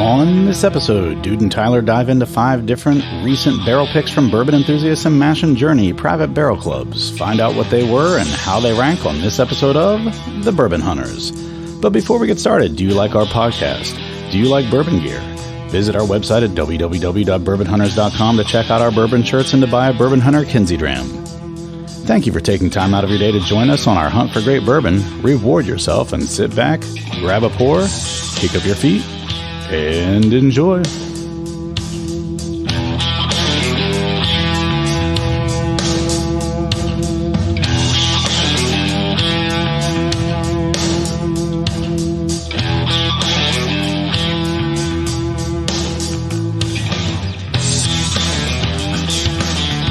On this episode, Dude and Tyler dive into 5 different recent barrel picks from Bourbon Enthusiast and Mash and Journey private barrel clubs. Find out what they were and how they rank on this episode of The Bourbon Hunters. But before we get started, do you like our podcast? Do you like bourbon gear? Visit our website at www.bourbonhunters.com to check out our bourbon shirts and to buy a Bourbon Hunter Kinsey Dram. Thank you for taking time out of your day to join us on our hunt for great bourbon. Reward yourself and sit back, grab a pour, kick up your feet, and enjoy.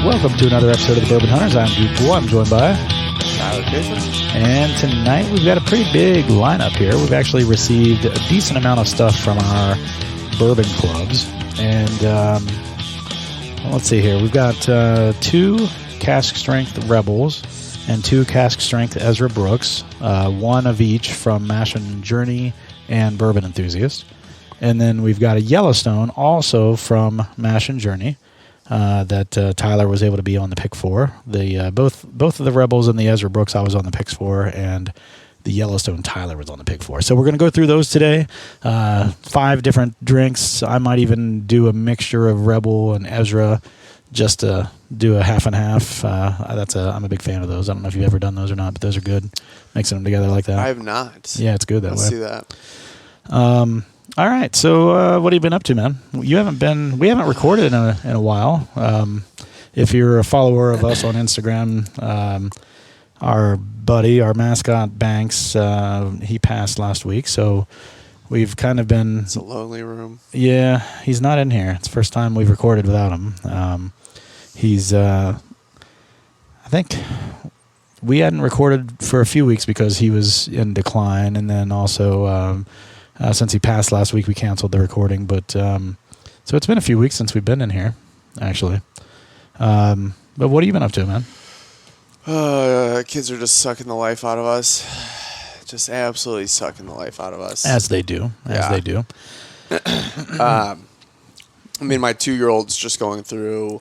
Welcome to another episode of the Bourbon Hunters. I'm Duke Poole. I'm joined by Tyler Jason. And tonight we've got a pretty big lineup here. We've actually received a decent amount of stuff from our bourbon clubs. And let's see here. We've got 2 cask strength Rebels and 2 cask strength Ezra Brooks. One of each from Mash and Journey and Bourbon Enthusiast. And then we've got a Yellowstone also from Mash and Journey. That Tyler was able to be on the pick for. The both of the Rebels and the Ezra Brooks I was on the picks for, and the Yellowstone Tyler was on the pick for. So we're going to go through those today. 5 different drinks. I might even do a mixture of Rebel and Ezra just to do a half and half. I'm a big fan of those. I don't know if you've ever done those or not, but those are good. Mixing them together like that. I have not. Yeah, it's good that way. Let's see that. All right, so what have you been up to, man? We haven't recorded in a while. If you're a follower of us on Instagram, our buddy, our mascot Banks, he passed last week, so we've kind of been... It's a lonely room. Yeah, he's not in here. It's the first time we've recorded without him. He's, I think... We hadn't recorded for a few weeks because he was in decline, and then also... since he passed last week, we canceled the recording. But so it's been a few weeks since we've been in here, actually. But what have you been up to, man? Kids are just sucking the life out of us. Just absolutely sucking the life out of us. As they do. They do. I mean, my 2-year-old's just going through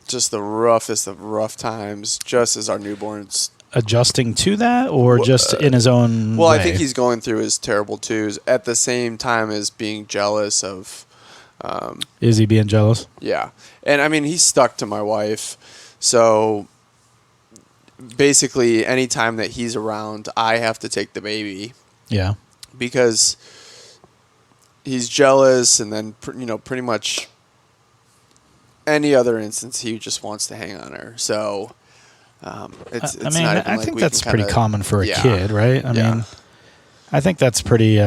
just the roughest of rough times, just as our newborn's adjusting to that, or just in his own way? I think he's going through his terrible twos at the same time as being jealous of... Is he being jealous? Yeah. And, I mean, he's stuck to my wife. So, basically, anytime that he's around, I have to take the baby. Yeah. Because he's jealous, and then, pretty much any other instance, he just wants to hang on her. So... It's I mean, not I like think we that's can pretty common for a kid, right? I Yeah. mean, I think that's pretty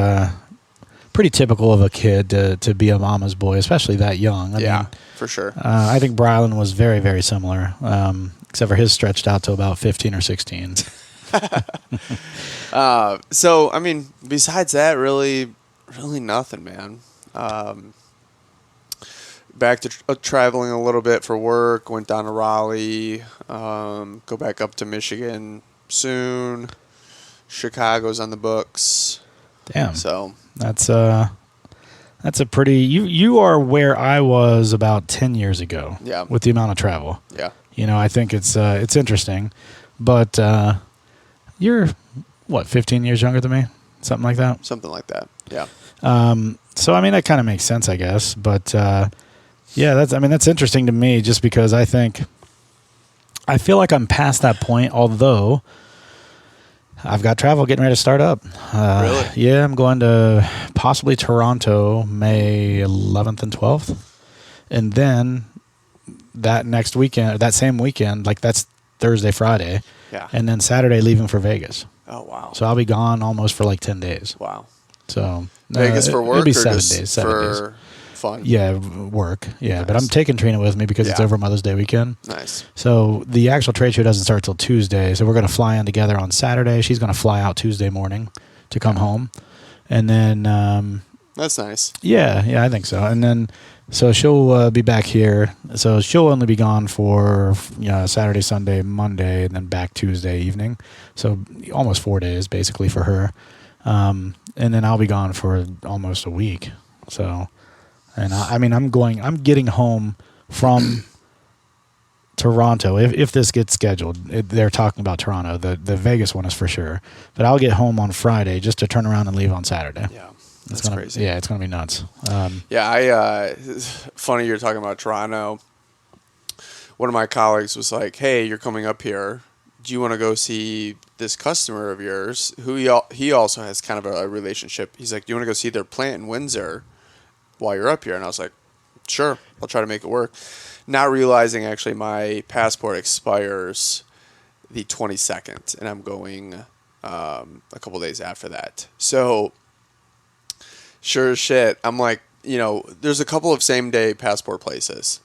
typical of a kid to be a mama's boy, especially that young. I mean, for sure. I think Brylan was very, very similar, except for his stretched out to about 15 or 16. So, I mean, besides that, really nothing, man. Back to traveling a little bit for work. Went down to Raleigh. Go back up to Michigan soon. Chicago's on the books. Damn. So that's a pretty. You are where I was about 10 years ago. Yeah. With the amount of travel. Yeah. I think it's interesting, but you're what, 15 years younger than me, something like that. Something like that. Yeah. So I mean that kind of makes sense, I guess, but. Yeah, that's interesting to me just because I feel like I'm past that point, although I've got travel getting ready to start up. Really? Yeah, I'm going to possibly Toronto May 11th and 12th. And then that same weekend, like that's Thursday, Friday. Yeah. And then Saturday leaving for Vegas. Oh, wow. So I'll be gone almost for like 10 days. Wow. So Vegas for work it'll be or 7 just days. for fun? Yeah, work. Yeah, Nice. But I'm taking Trina with me because it's over Mother's Day weekend. Nice. So the actual trade show doesn't start till Tuesday. So we're going to fly in together on Saturday. She's going to fly out Tuesday morning to come home. And then... that's nice. Yeah, I think so. And then... So she'll be back here. So she'll only be gone for Saturday, Sunday, Monday, and then back Tuesday evening. So almost 4 days basically for her. and then I'll be gone for almost a week. So, and I'm getting home from Toronto if this gets scheduled. They're talking about Toronto. The Vegas one is for sure, but I'll get home on Friday just to turn around and leave on Saturday. Yeah, That's crazy. Yeah, it's gonna be nuts. Funny you're talking about Toronto. One of my colleagues was like, "Hey, you're coming up here. Do you want to go see this customer of yours who he also has kind of a relationship?" He's like, "Do you want to go see their plant in Windsor while you're up here?" And I was like, "Sure, I'll try to make it work." Not realizing actually my passport expires the 22nd, and I'm going a couple days after that. So sure as shit, I'm like, there's a couple of same day passport places.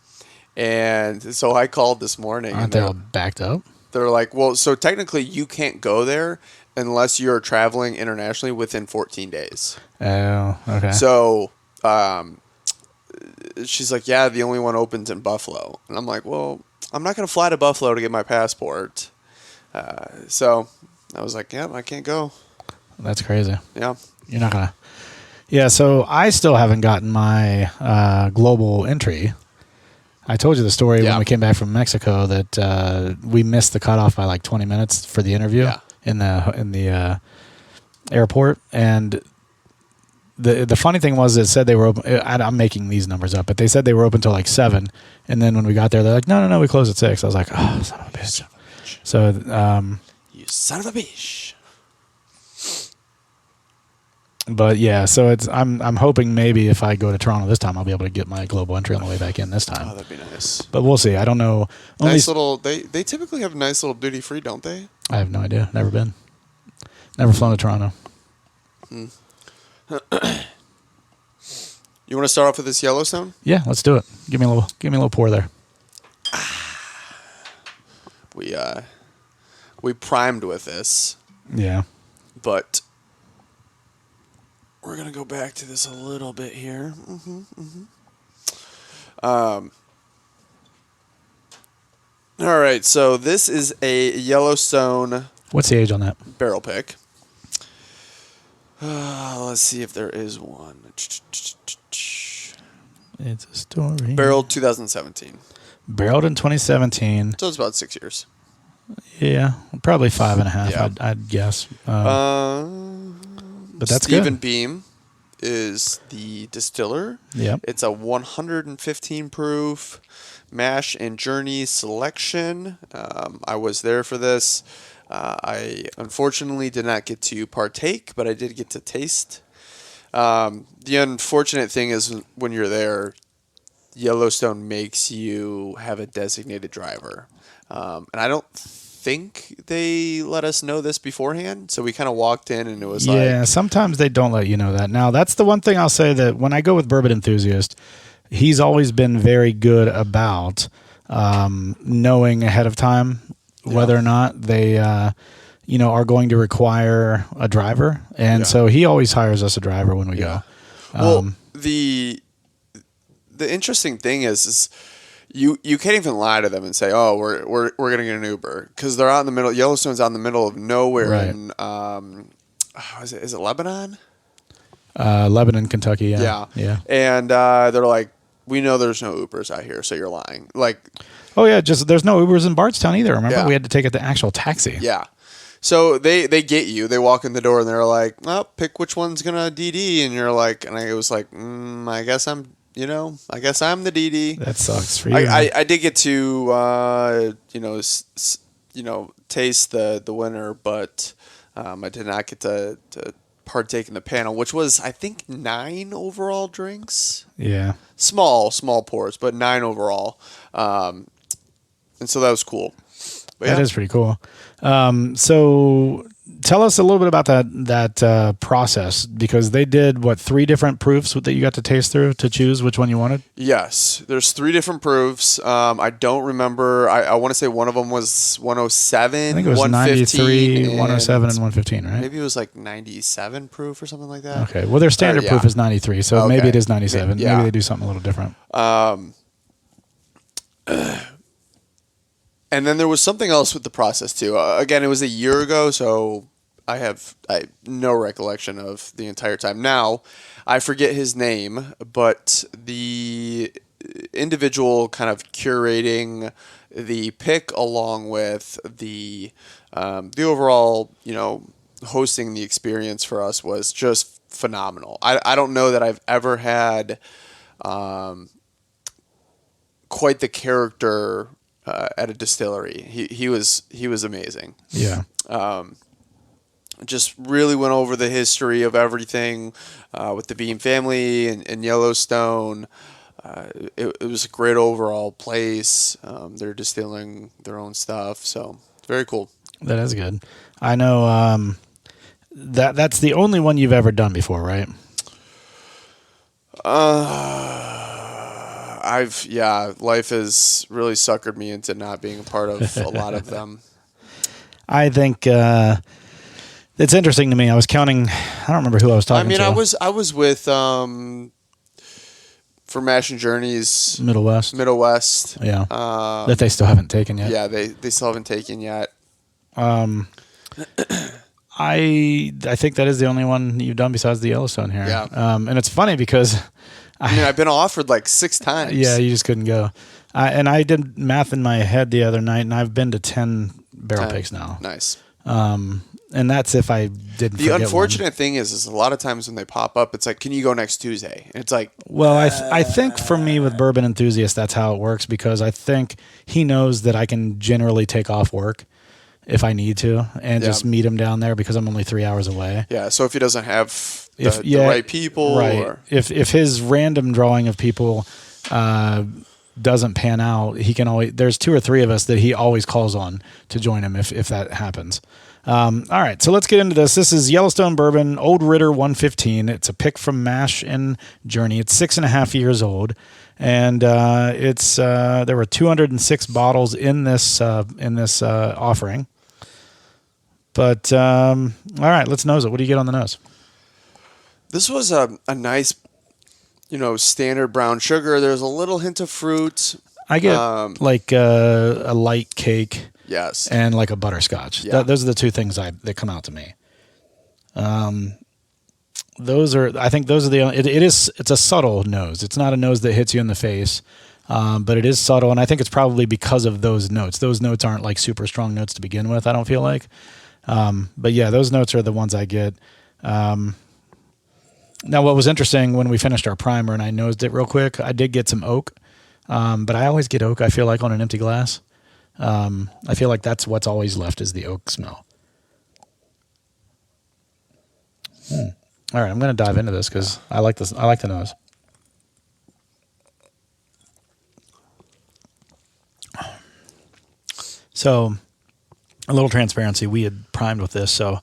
And so I called this morning. Aren't they all backed up? They're like, well, so technically you can't go there unless you're traveling internationally within 14 days. Oh, okay. So she's like, yeah, the only one opens in Buffalo. And I'm like, well, I'm not going to fly to Buffalo to get my passport. So I was like, yeah, I can't go. That's crazy. Yeah. You're not going to. Yeah, so I still haven't gotten my global entry. I told you the story when we came back from Mexico that we missed the cutoff by like 20 minutes for the interview in the airport. And the funny thing was, it said they were open. I'm making these numbers up, but they said they were open till like 7. And then when we got there, they're like, no, we close at 6. I was like, oh, son of a bitch. So, you son of a bitch. But yeah, so I'm hoping maybe if I go to Toronto this time, I'll be able to get my global entry on the way back in this time. Oh, that'd be nice. But we'll see. I don't know. Nice little. They typically have nice little duty free, don't they? I have no idea. Never been. Never flown to Toronto. You want to start off with this Yellowstone? Yeah, let's do it. Give me a little pour there. We primed with this. Yeah. But we're gonna go back to this a little bit here. All right, so this is a Yellowstone. What's the age on that? Barrel pick. Let's see if there is one. It's a story. Barreled 2017. Barreled in 2017. So it's about 6 years. Yeah, probably 5.5. Yeah. I'd guess. But that's Stephen good. Beam is the distiller. Yep. It's a 115 proof mash and journey selection. I was there for this. I unfortunately did not get to partake, but I did get to taste. The unfortunate thing is when you're there, Yellowstone makes you have a designated driver. And I don't think they let us know this beforehand. So we kind of walked in and it was Yeah, sometimes they don't let you know that. Now, that's the one thing I'll say, that when I go with Bourbon Enthusiast, he's always been very good about knowing ahead of time whether or not they are going to require a driver. And so he always hires us a driver when we go. Well, the interesting thing is you can't even lie to them and say, oh, we're gonna get an Uber, because they're out in the middle. Yellowstone's out in the middle of nowhere. Right. In is it Lebanon? Lebanon, Kentucky. Yeah. And they're like, we know there's no Ubers out here, so you're lying. Like, oh yeah, just there's no Ubers in Bardstown either. Remember, we had to take the actual taxi. Yeah. So they get you. They walk in the door and they're like, "Oh, pick which one's gonna DD," and you're like, and I was like, I guess I'm the DD. That sucks for you. I did get to taste the winner, but I did not get to partake in the panel, which was, I think, 9 overall drinks. Yeah. Small pours, but 9 overall. And so that was cool. But that is pretty cool. So tell us a little bit about that process, because they did 3 different proofs that you got to taste through to choose which one you wanted? Yes, there's 3 different proofs. I don't remember. I want to say one of them was 107. I think it was 93, 107, and 115, right? Maybe it was like 97 proof or something like that. Okay. Well, their standard proof is 93, so maybe it is 97. Yeah. Maybe they do something a little different. And then there was something else with the process too. Again, it was a year ago, so I have no recollection of the entire time. Now, I forget his name, but the individual kind of curating the pick along with the overall, hosting the experience for us was just phenomenal. I don't know that I've ever had quite the character at a distillery. He was amazing. Yeah. Just really went over the history of everything with the Beam family and Yellowstone. It was a great overall place. They're distilling their own stuff, so very cool. That is good. I know that's the only one you've ever done before, right? Life has really suckered me into not being a part of a lot of them. I think it's interesting to me. I was counting. I don't remember who I was talking to. I was with for Mash and Journeys Middle West. Yeah. That they still haven't taken yet. Yeah, they still haven't taken yet. I think that is the only one you've done besides the Yellowstone here. Yeah. And it's funny because I've been offered like 6 times. Yeah, you just couldn't go. And I did math in my head the other night, and I've been to 10 barrel picks now. Nice. And that's if I didn't. The unfortunate thing is a lot of times when they pop up, it's like, can you go next Tuesday? And it's like, well, I think for me with Bourbon Enthusiast, that's how it works, because I think he knows that I can generally take off work if I need to and just meet him down there because I'm only 3 hours away. Yeah. So if he doesn't have the right people, right? Or if his random drawing of people doesn't pan out, he can always. There's 2 or 3 of us that he always calls on to join him if that happens. All right, so let's get into this. This is Yellowstone Bourbon Old Ritter 115. It's a pick from Mash and Journey. It's 6.5 years old, and there were 206 bottles in this offering. But all right, let's nose it. What do you get on the nose? This was a nice, standard brown sugar. There's a little hint of fruit. I get like a light cake. Yes. And like a butterscotch. Yeah. Those are the 2 things that come out to me. I think those are it's a subtle nose. It's not a nose that hits you in the face, but it is subtle. And I think it's probably because of those notes. Those notes aren't like super strong notes to begin with, I don't feel like. But yeah, those notes are the ones I get. Now, what was interesting when we finished our primer and I nosed it real quick, I did get some oak. But I always get oak, I feel like, on an empty glass. I feel like that's what's always left is the oak smell. All right, I'm going to dive into this because I like this. I like the nose. So, a little transparency. We had primed with this, so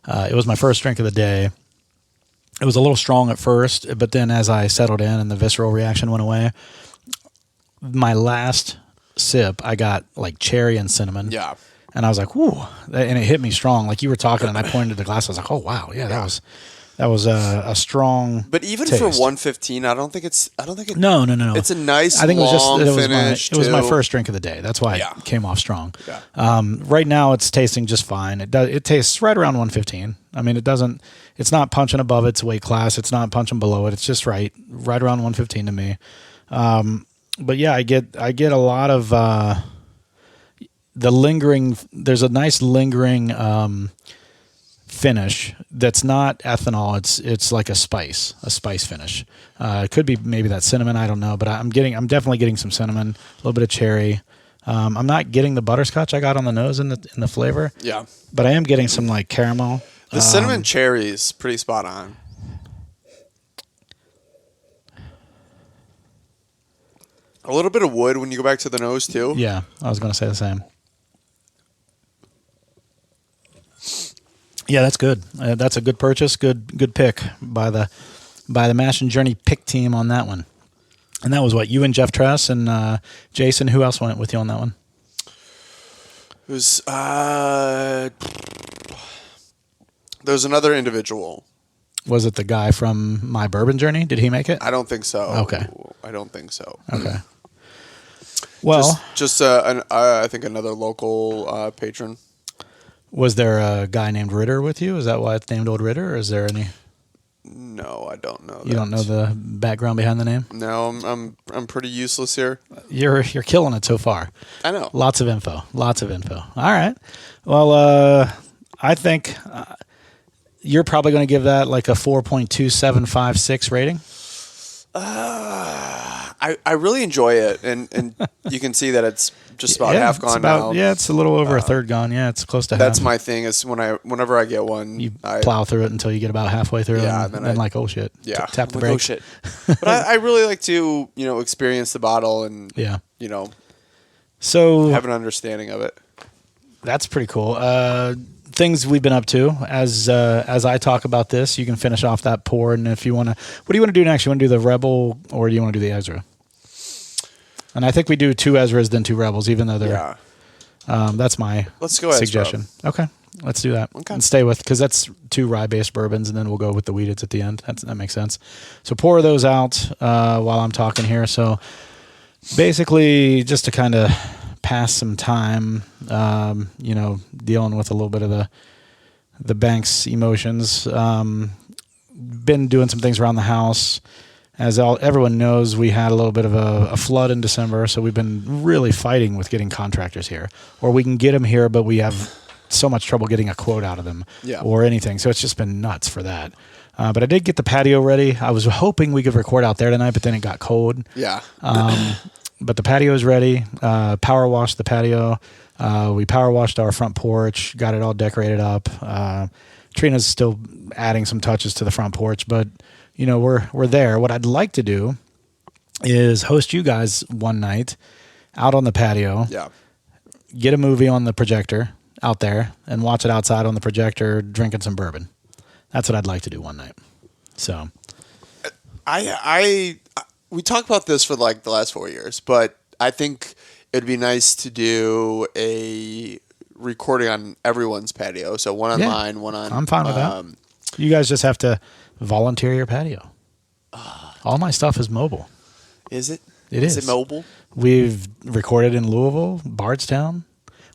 it was my first drink of the day. It was a little strong at first, but then as I settled in and the visceral reaction went away, my last sip, I got like cherry and cinnamon. Yeah. And I was like, whoo. And it hit me strong. Like you were talking and I pointed to the glass. I was like, oh, wow. Yeah, that was a strong But even taste. for 115, I don't think it. No. It's a nice, I think long it finish. It was my first drink of the day. That's why it came off strong. Yeah. Right now it's tasting just fine. It tastes right around 115. I mean, it's not punching above its weight class. It's not punching below it. It's just right around 115 to me. But yeah, I get a lot of the lingering. There's a nice lingering finish that's not ethanol. It's like a spice finish. It could be maybe that cinnamon. I don't know, but I'm definitely getting some cinnamon, a little bit of cherry. I'm not getting the butterscotch I got on the nose in the flavor. Yeah, but I am getting some like caramel. The cinnamon cherry is pretty spot on. A little bit of wood when you go back to the nose too. Yeah, I was going to say the same. Yeah, that's good. That's a good purchase. Good pick by the Mash and Journey pick team on that one. And that was what, you and Jeff Tress and Jason. Who else went with you on that one? It was there was another individual. Was it the guy from My Bourbon Journey? Did he make it? I don't think so. Okay. I don't think so. Okay. Well, just I think another local patron. Was there a guy named Ritter with you? Is that why it's named Old Ritter, or is there any? No, I don't know. You don't know the background behind the name? No, I'm pretty useless here. You're killing it so far. I know. Lots of info. All right. Well, I think you're probably going to give that like a 4.2756 rating. I really enjoy it, and you can see that it's just about half gone now. Yeah, it's a little over a third gone. Yeah, it's close to half. That's my thing. Is whenever I get one, you plow through it until you get about halfway through. Yeah, and then like, oh shit. Yeah, tap the like, brakes. oh shit. But I really like to experience the bottle and so have an understanding of it. That's pretty cool. Things we've been up to as I talk about this, you can finish off that pour. And if you want to, what do you want to do next? You want to do the Rebel or do you want to do the Ezra? And I think we do 2 Ezras then 2 Rebels, even though they're. That's my Let's go suggestion. Ezra. Okay, let's do that. Okay. And stay with, because that's 2 rye-based bourbons, and then we'll go with the wheateds at the end. That makes sense. So pour those out while I'm talking here. So basically, just to kind of pass some time, dealing with a little bit of the bank's emotions. Been doing some things around the house. As everyone knows, we had a little bit of a flood in December, so we've been really fighting with getting contractors here. Or we can get them here, but we have so much trouble getting a quote out of them or anything. So it's just been nuts for that. But I did get the patio ready. I was hoping we could record out there tonight, but then it got cold. Yeah. But the patio is ready. Power washed the patio. We power washed our front porch, got it all decorated up. Trina's still adding some touches to the front porch, but we're there. What I'd like to do is host you guys one night out on the patio. Yeah. Get a movie on the projector out there and watch it outside on the projector, drinking some bourbon. That's what I'd like to do one night. So, we talked about this for like the last 4 years, but I think it'd be nice to do a recording on everyone's patio. So one on mine, one on. I'm fine with that. You guys just have to volunteer your patio. All my stuff is mobile. Is it? It is. Is it mobile? We've recorded in Louisville, Bardstown.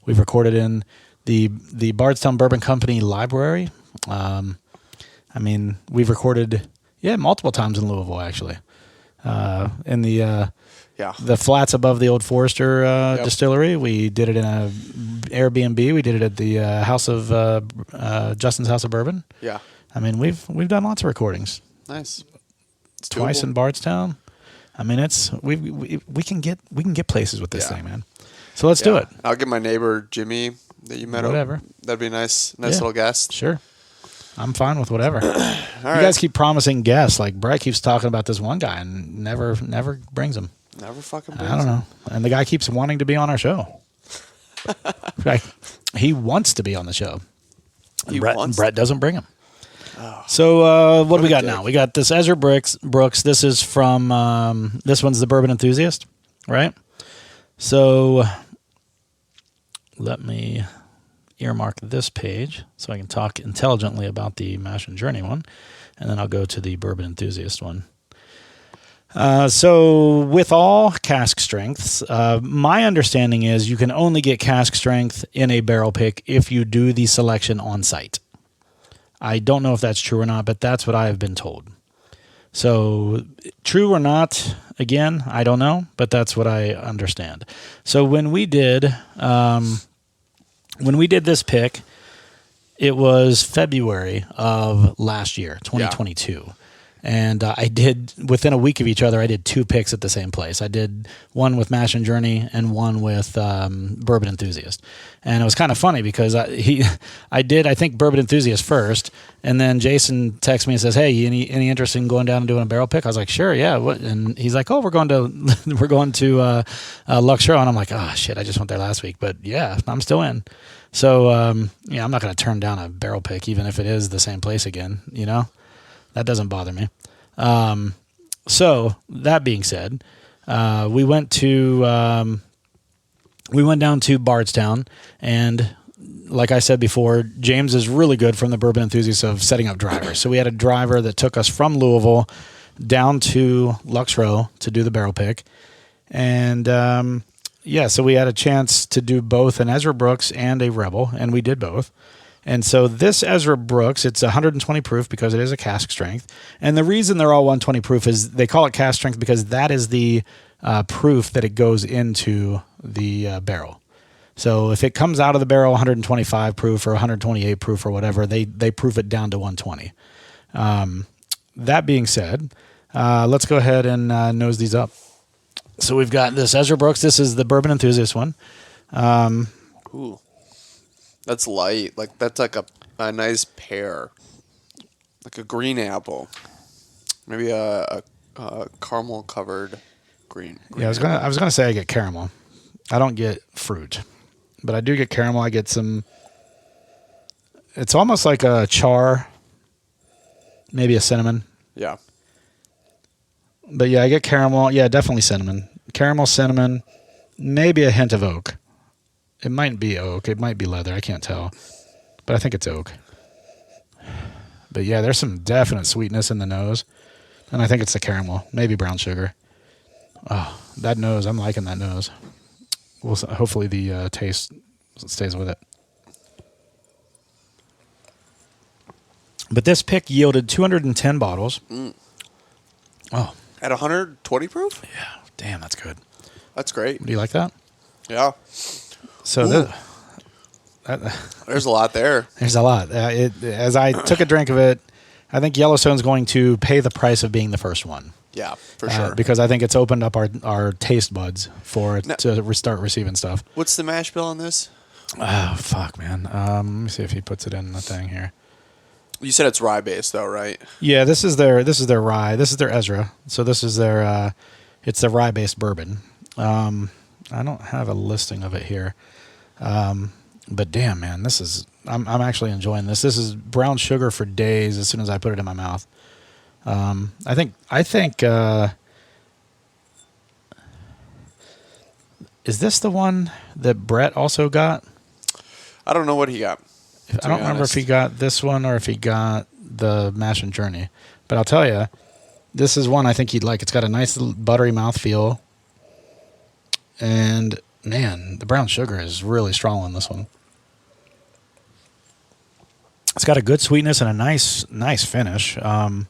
We've recorded in the Bardstown Bourbon Company library. We've recorded multiple times in Louisville actually. In the flats above the old Forester distillery. We did it in a Airbnb. We did it at the house of Justin's House of Bourbon. Yeah. We've done lots of recordings. Nice. It's Twice doable. in Bardstown. We can get places with this thing, man. So let's do it. I'll get my neighbor Jimmy that you met. Whatever. That'd be nice little guest. Sure. I'm fine with whatever. All you right. guys keep promising guests. Like Brett keeps talking about this one guy and never brings him. Never fucking brings I don't know. And the guy keeps wanting to be on our show. He wants to be on the show. Brett doesn't bring him. Oh, so what do we got now? We got this Ezra Brooks. This is from this one's the Bourbon Enthusiast, right? So let me earmark this page so I can talk intelligently about the Mash and Journey one, and then I'll go to the Bourbon Enthusiast one. So with all cask strengths, my understanding is you can only get cask strength in a barrel pick if you do the selection on site. I don't know if that's true or not, but that's what I have been told. So true or not, again, I don't know, but that's what I understand. So when we did this pick, it was February of last year, 2022. Yeah. And I did, within a week of each other, I did 2 picks at the same place. I did one with Mash and Journey and one with Bourbon Enthusiast. And it was kind of funny because I did, I think, Bourbon Enthusiast first. And then Jason texts me and says, hey, any interest in going down and doing a barrel pick? I was like, sure, yeah. And he's like, oh, we're going to Lux Row. And I'm like, oh, shit, I just went there last week. But yeah, I'm still in. So, I'm not going to turn down a barrel pick, even if it is the same place again, That doesn't bother me. So that being said, we went down to Bardstown, and like I said before, James is really good from the Bourbon Enthusiast of setting up drivers. So we had a driver that took us from Louisville down to Lux Row to do the barrel pick, and Yeah, so we had a chance to do both an Ezra Brooks and a Rebel, and we did both. And so this Ezra Brooks, it's 120 proof because it is a cask strength. And the reason they're all 120 proof is they call it cask strength because that is the proof that it goes into the barrel. So if it comes out of the barrel 125 proof or 128 proof or whatever, they proof it down to 120. That being said, let's go ahead and nose these up. So we've got this Ezra Brooks. This is the Bourbon Enthusiast one. Ooh. That's light. Like, that's like a nice pear. Like a green apple. Maybe a caramel-covered green Yeah, I was gonna say I get caramel. I don't get fruit. But I do get caramel. I get some... It's almost like a char. Maybe a cinnamon. Yeah. But yeah, I get caramel. Yeah, definitely cinnamon. Caramel, cinnamon, maybe a hint of oak. It might be oak. It might be leather. I can't tell. But I think it's oak. But yeah, there's some definite sweetness in the nose. And I think it's the caramel. Maybe brown sugar. Oh, that nose. I'm liking that nose. Hopefully the taste stays with it. But this pick yielded 210 bottles. Mm. Oh. At 120 proof? Yeah. Damn, that's good. That's great. Do you like that? Yeah. So there's a lot there. There's a lot. As I took a drink of it, I think Yellowstone's going to pay the price of being the first one. Yeah, for sure. Because I think it's opened up our taste buds to start receiving stuff. What's the mash bill on this? Oh, fuck, man. Let me see if he puts it in the thing here. You said it's rye based though, right? Yeah, this is their rye. This is their Ezra. So this is their it's the rye based bourbon. I don't have a listing of it here. But damn, man, I'm actually enjoying this. This is brown sugar for days as soon as I put it in my mouth. I think is this the one that Brett also got? I don't know what he got. I don't remember if he got this one or if he got the Mash and Journey. But I'll tell you, this is one I think he'd like. It's got a nice little buttery mouthfeel. And, man, the brown sugar is really strong on this one. It's got a good sweetness and a nice finish. I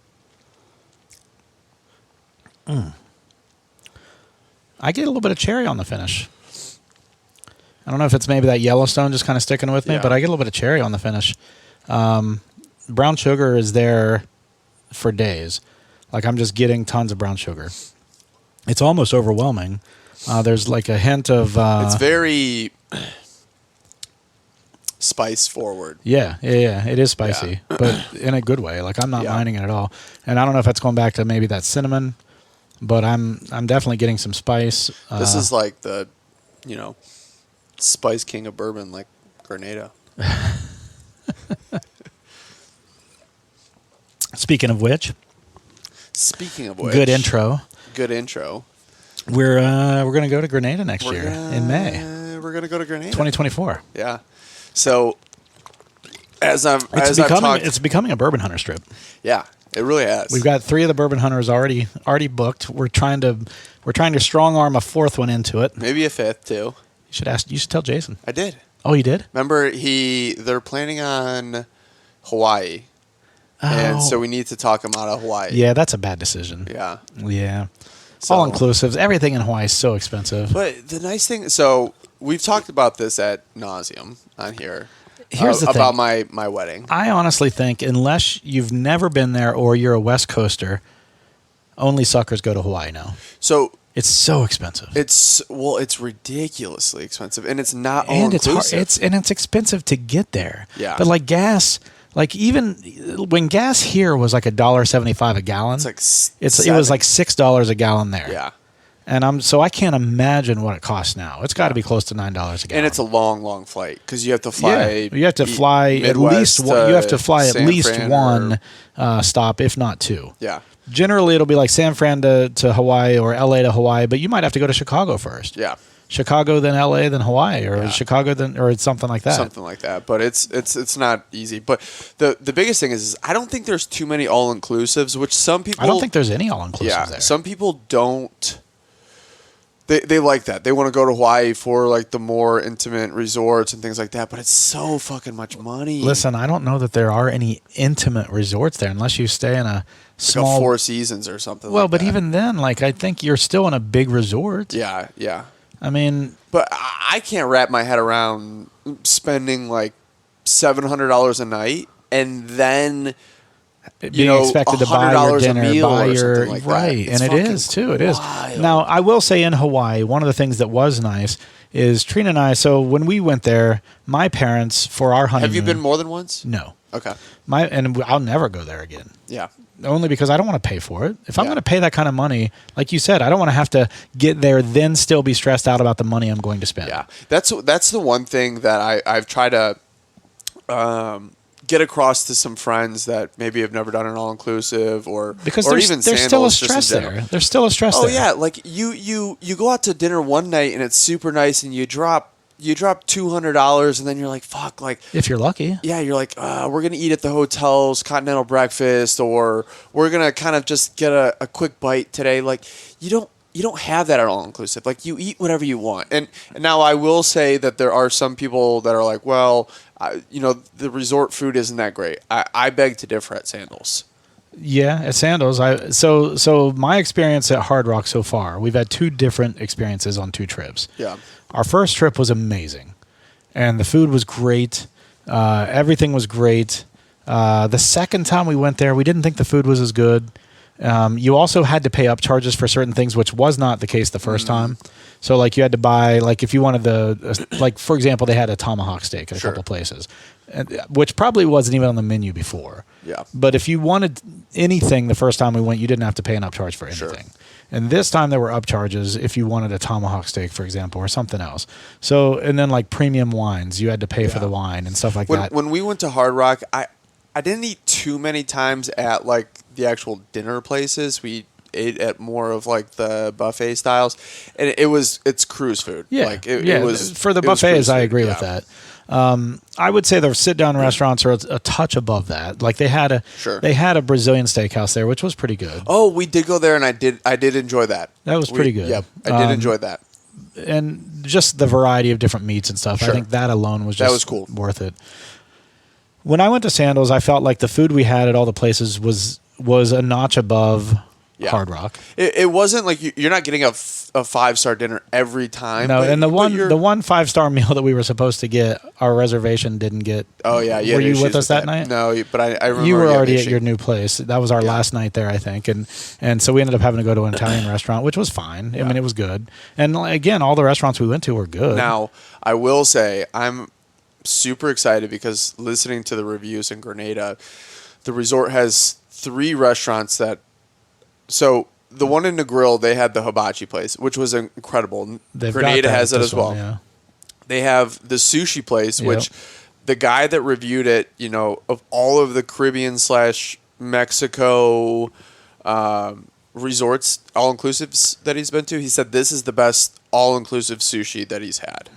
get a little bit of cherry on the finish. I don't know if it's maybe that Yellowstone just kind of sticking with me, but I get a little bit of cherry on the finish. Brown sugar is there for days. Like, I'm just getting tons of brown sugar. It's almost overwhelming. There's like a hint of... it's very spice forward. Yeah. It is spicy, but in a good way. Like, I'm not minding it at all. And I don't know if that's going back to maybe that cinnamon, but I'm definitely getting some spice. This is like the, spice king of bourbon, like Grenada. Speaking of which, good intro. We're going to go to Grenada next year in May. We're going to go to Grenada. 2024. Yeah. So it's becoming a Bourbon Hunter trip. Yeah, it really has. We've got 3 of the Bourbon Hunters already booked. We're trying to strong arm a 4th one into it. Maybe a 5th too. You should tell Jason. I did. Oh, you did? Remember they're planning on Hawaii. Oh. And so we need to talk them out of Hawaii. Yeah, that's a bad decision. Yeah. Yeah. So, all inclusives. Everything in Hawaii is so expensive. But the nice thing, so we've talked about this ad nauseum on here. Here's the thing. About my wedding. I honestly think unless you've never been there or you're a West Coaster, only suckers go to Hawaii now. So it's so expensive. It's ridiculously expensive, and it's not all inclusive. It's expensive to get there. Yeah. But like gas, like even when gas here was like $1.75 a gallon, it was like $6 a gallon there. Yeah. And I can't imagine what it costs now. It's got to be close to $9 a gallon. And it's a long flight because you have to fly. Yeah, you have to fly Midwest at least one stop, if not 2. Yeah. Generally, it'll be like San Fran to Hawaii or LA to Hawaii, but you might have to go to Chicago first. Yeah. Chicago, then LA, then Hawaii, or Chicago, then or something like that. Something like that. But it's not easy. But the biggest thing is I don't think there's too many all inclusives, which some people. I don't think there's any all inclusives there. Some people don't They like that. They want to go to Hawaii for like the more intimate resorts and things like that, but it's so fucking much money. Listen, I don't know that there are any intimate resorts there unless you stay in a small like a Four Seasons or something. Well, like but that. even then, like I think you're still in a big resort. Yeah. I mean, but I can't wrap my head around spending like $700 a night and then being expected to buy your dinner, buy your like right, and it is too. It is. wild. Now, I will say in Hawaii, one of the things that was nice is Trina and I. So when we went there, my parents for our honeymoon. Have you been more than once? No. Okay. I'll never go there again. Yeah. Only because I don't want to pay for it. If I'm Yeah. going to pay that kind of money, like you said, I don't want to have to get there, then still be stressed out about the money I'm going to spend. Yeah. That's the one thing that I've tried to get across to some friends that maybe have never done an all-inclusive or There's even still a Sandals, just in stress general. there. There's still a stress Oh there. yeah, like you go out to dinner one night and it's super nice and you drop $200 and then you're like, fuck, like If you're lucky. yeah, you're like, we're gonna eat at the hotel's continental breakfast, or we're gonna kind of just get a quick bite today. Like you don't have that at all inclusive. Like you eat whatever you want. And now I will say that there are some people that are like, well, the resort food isn't that great. I beg to differ at Sandals. Yeah, at Sandals. So my experience at Hard Rock so far, we've had two different experiences on two trips. Yeah. Our first trip was amazing, and the food was great. Everything was great. The second time we went there, we didn't think the food was as good. You also had to pay upcharges for certain things, which was not the case the first time. So, like, you had to buy, like, if you wanted like, for example, they had a tomahawk steak at a couple places, which probably wasn't even on the menu before. Yeah. But if you wanted anything the first time we went, you didn't have to pay an upcharge for anything. Sure. And this time there were upcharges if you wanted a tomahawk steak, for example, or something else. So, and then like premium wines, you had to pay for the wine and stuff like that. When we went to Hard Rock, I didn't eat too many times at like the actual dinner places. We ate at more of like the buffet styles, and it's cruise food. Yeah, like it was for the it was buffets. cruise I food, agree with that. I would say the sit-down restaurants are a touch above that. Like they had a Brazilian steakhouse there, which was pretty good. Oh, we did go there, and I did enjoy that. That was pretty good. Yep, I did enjoy that. And just the variety of different meats and stuff. Sure. I think that alone was just That was cool. worth it. When I went to Sandals, I felt like the food we had at all the places was a notch above Hard Rock. It wasn't like you're not getting a 5-star dinner every time. No, and the one 5-star meal that we were supposed to get, our reservation didn't get. Oh yeah, were you with us that night? No, but I remember you were already at issue. your new place. That was our last night there, I think, and so we ended up having to go to an Italian restaurant, which was fine. I mean, it was good. And again, all the restaurants we went to were good. Now, I will say I'm super excited because listening to the reviews in Grenada, the resort has 3 restaurants that. So the one in Negril, they had the hibachi place, which was incredible. Grenada has it as well. Yeah. They have the sushi place, which the guy that reviewed it, of all of the Caribbean / Mexico resorts, all-inclusives that he's been to, he said this is the best all-inclusive sushi that he's had.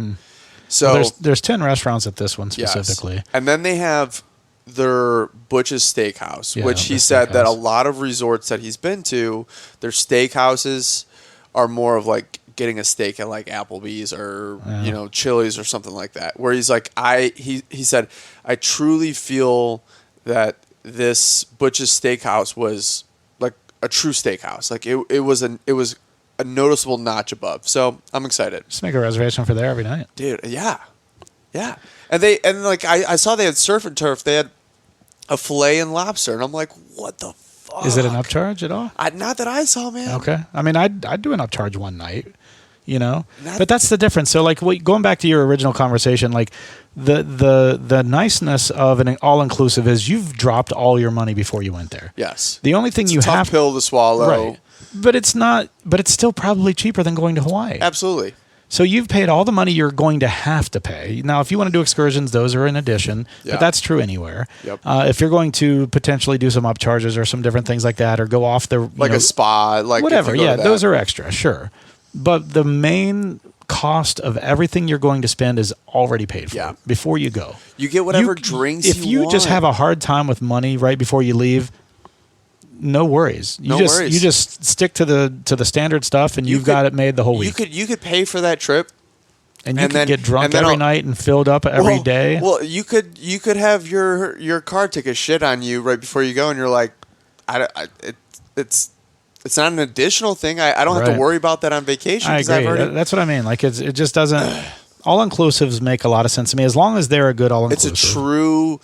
So well, there's 10 restaurants at this one specifically. Yes. And then they have their Butch's Steakhouse, Yeah, which he the said that a steakhouse. lot of resorts that he's been to, their steakhouses are more of like getting a steak at like Applebee's or Chili's or something like that. Where he's like, he said, I truly feel that this Butch's Steakhouse was like a true steakhouse. Like it was a noticeable notch above. So I'm excited. Just make a reservation for there every night. Dude, yeah. And I saw they had surf and turf. They had a filet and lobster, and I'm like, what the fuck? Is it an upcharge at all? Not that I saw, man. Okay. I mean, I'd do an upcharge one night, but that's the difference. So like going back to your original conversation, like the niceness of an all-inclusive is you've dropped all your money before you went there. Yes. The only thing It's you a tough have pill to swallow. Right. But it's still probably cheaper than going to Hawaii. Absolutely. So you've paid all the money you're going to have to pay. Now, if you want to do excursions, those are in addition, but that's true anywhere. Yep. If you're going to potentially do some upcharges or some different things like that, or go off the A spa, like whatever, if you go to that. those are extra, sure. But the main cost of everything you're going to spend is already paid for before you go. You get whatever drinks if you want. just have a hard time with money right before you leave, no worries. No worries. You just stick to the standard stuff, and you've got it made the whole week. You could pay for that trip, and you could get drunk every night and filled up every day. Well, you could have your car take a shit on you right before you go, and you're like, it's not an additional thing. I don't have to worry about that on vacation. I agree. That's what I mean. Like it just doesn't. All inclusives make a lot of sense to me as long as they're a good all inclusive. It's a true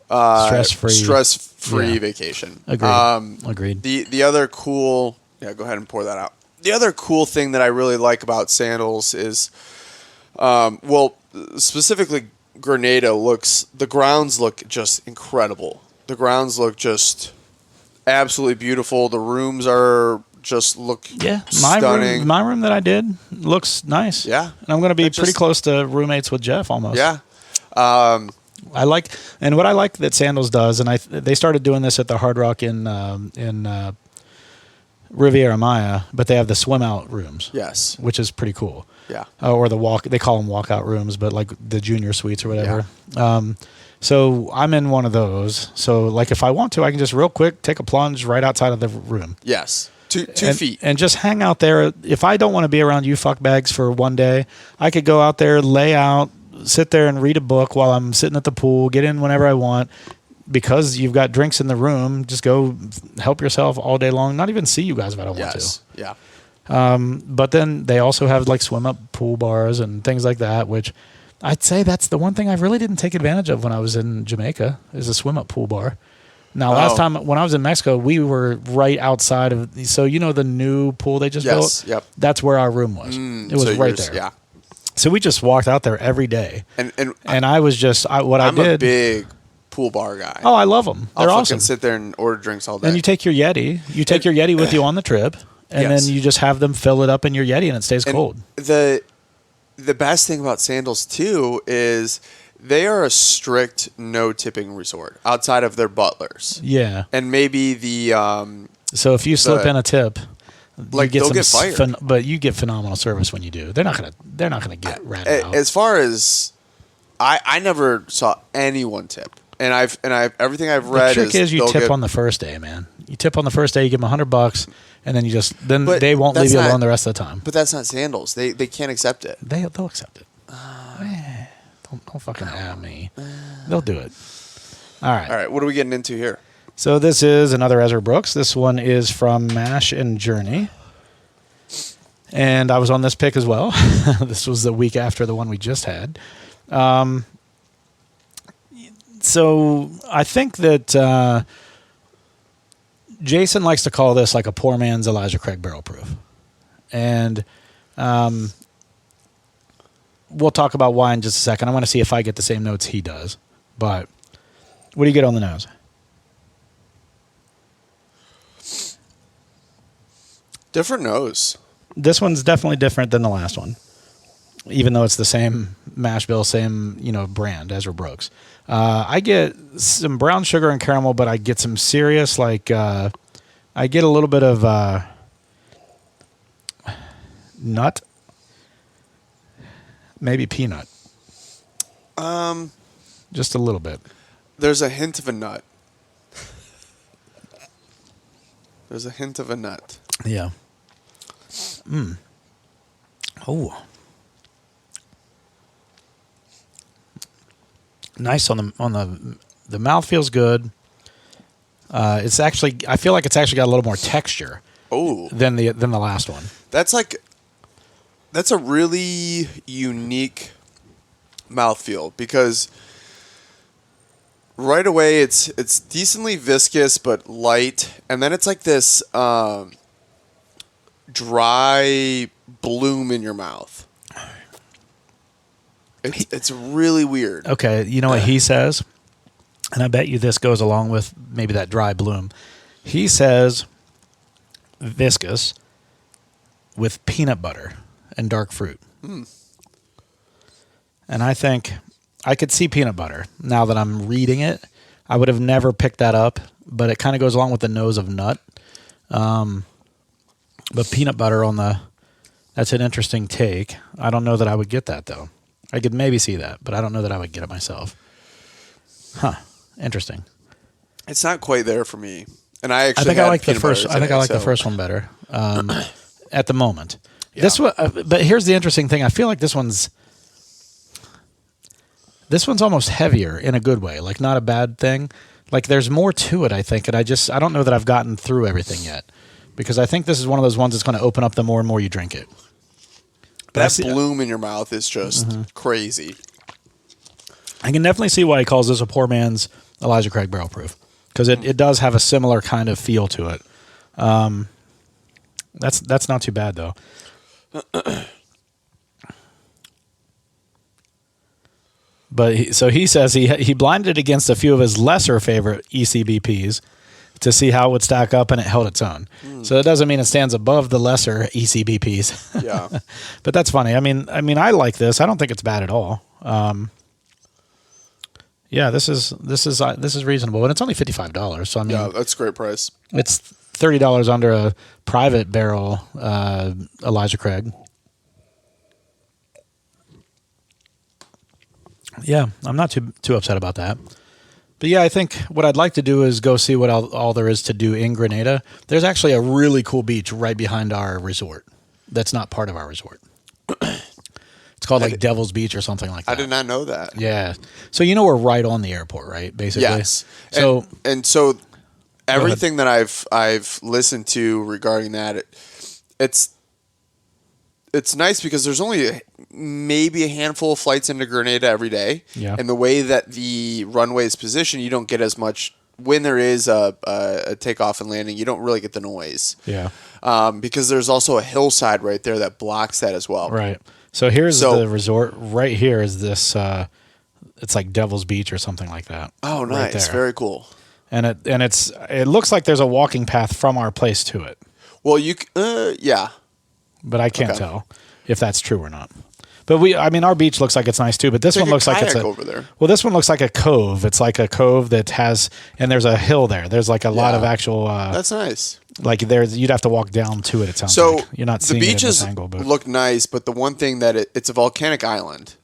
stress-free vacation. Agreed. The other cool. Yeah, go ahead and pour that out. The other cool thing that I really like about sandals is, specifically Grenada the grounds look just incredible. The grounds look just absolutely beautiful. The rooms look stunning. My room that I did looks nice. Yeah. And I'm going to be pretty close to roommates with Jeff almost. Yeah. what I like that Sandals does, and they started doing this at the Hard Rock in Riviera Maya, but they have the swim out rooms. Yes. Which is pretty cool. Yeah. Or they call them walkout rooms, but like the junior suites or whatever. Yeah. So I'm in one of those. So like if I want to, I can just real quick take a plunge right outside of the room. Yes. Two feet. And just hang out there. If I don't want to be around you fuckbags for one day, I could go out there, lay out, sit there and read a book while I'm sitting at the pool, get in whenever I want. Because you've got drinks in the room, just go help yourself all day long. Not even see you guys if I don't want to. Yeah. But then they also have like swim up pool bars and things like that, which I'd say that's the one thing I really didn't take advantage of when I was in Jamaica is a swim up pool bar. Now, last time when I was in Mexico, we were right outside of, so the new pool they just built? Yep. That's where our room was. It was right there. Yeah. So we just walked out there every day. And I was just, I'm a big pool bar guy. Oh, I love them. They're awesome. Fucking sit there and order drinks all day. And you take your Yeti. You take your Yeti with you on the trip, and then you just have them fill it up in your Yeti, and it stays cold. The best thing about Sandals too is they are a strict no tipping resort outside of their butlers. Yeah. And maybe the so if you slip in a tip, they'll get fired. But you get phenomenal service when you do. They're not gonna get ratted out. As far as I never saw anyone tip. And everything I've read the trick is you tip on the first day, man. You tip on the first day, you give them $100, and then they won't leave you alone the rest of the time. But that's not Sandals. They can't accept it. They'll accept it. Don't fucking at me. They'll do it. All right. What are we getting into here? So this is another Ezra Brooks. This one is from MASH and Journey. And I was on this pick as well. This was the week after the one we just had. So I think that Jason likes to call this like a poor man's Elijah Craig barrel proof. And we'll talk about why in just a second. I want to see if I get the same notes he does. But what do you get on the nose? Different nose. This one's definitely different than the last one. Even though it's the same mash bill, same brand, Ezra Brooks. I get some brown sugar and caramel, but I get some serious I get a little bit of nut, maybe peanut. Just a little bit. There's a hint of a nut. There's a hint of a nut. Yeah. Oh. Nice on the mouth feels good. It's actually I feel like it's actually got a little more texture. Than the last one. That's a really unique mouthfeel because right away it's decently viscous but light, and then it's like this dry bloom in your mouth. It's really weird. Okay, you know what he says? And I bet you this goes along with maybe that dry bloom. He says viscous with peanut butter and dark fruit. And I think I could see peanut butter now that I'm reading it. I would have never picked that up, but it kind of goes along with the nose of nut. But peanut butter that's an interesting take. I don't know that I would get that though. I could maybe see that, but I don't know that I would get it myself. Huh. Interesting. It's not quite there for me. And I actually think I like the peanut butter first. I today, think I like the so- first one better at the moment. Yeah. This one, but here's the interesting thing. I feel like this one's almost heavier in a good way. Like not a bad thing. Like there's more to it, I think, and I don't know that I've gotten through everything yet, because I think this is one of those ones that's going to open up the more and more you drink it. But That bloom in your mouth is just crazy. I can definitely see why he calls this a poor man's Elijah Craig Barrel Proof, because it does have a similar kind of feel to it. That's not too bad though. But he says he blinded against a few of his lesser favorite ECBPs to see how it would stack up, and it held its own. So that doesn't mean it stands above the lesser ECBPs. Yeah. But that's funny. I mean, I like this. I don't think it's bad at all. Yeah, this is reasonable, and it's only $55. So I mean, Yeah, that's a great price. it's $30 under a private barrel Elijah Craig. Yeah, I'm not too upset about that. But yeah, I think what I'd like to do is go see what all there is to do in Grenada. There's actually a really cool beach right behind our resort that's not part of our resort. It's called Devil's Beach or something like that. I did not know that. Yeah. So we're right on the airport, right? Basically. Yes. So so everything that I've listened to regarding that, it's nice because there's only maybe a handful of flights into Grenada every day. Yeah. And the way that the runway is positioned, you don't get as much when there is a takeoff and landing. You don't really get the noise. Yeah. Because there's also a hillside right there that blocks that as well. Right. So here's the resort. Right here is this. It's like Devil's Beach or something like that. Oh, nice! Right there. Very cool. And it looks like there's a walking path from our place to it. Well, yeah. But I can't tell if that's true or not. But our beach looks like it's nice too. But this one looks like it's over there. Well, this one looks like a cove. It's like a cove that has, and there's a hill there. There's like a lot of actual. That's nice. Like you'd have to walk down to it. It sounds So like you're not seeing the it in beaches this angle, but look nice, but the one thing that it's a volcanic island,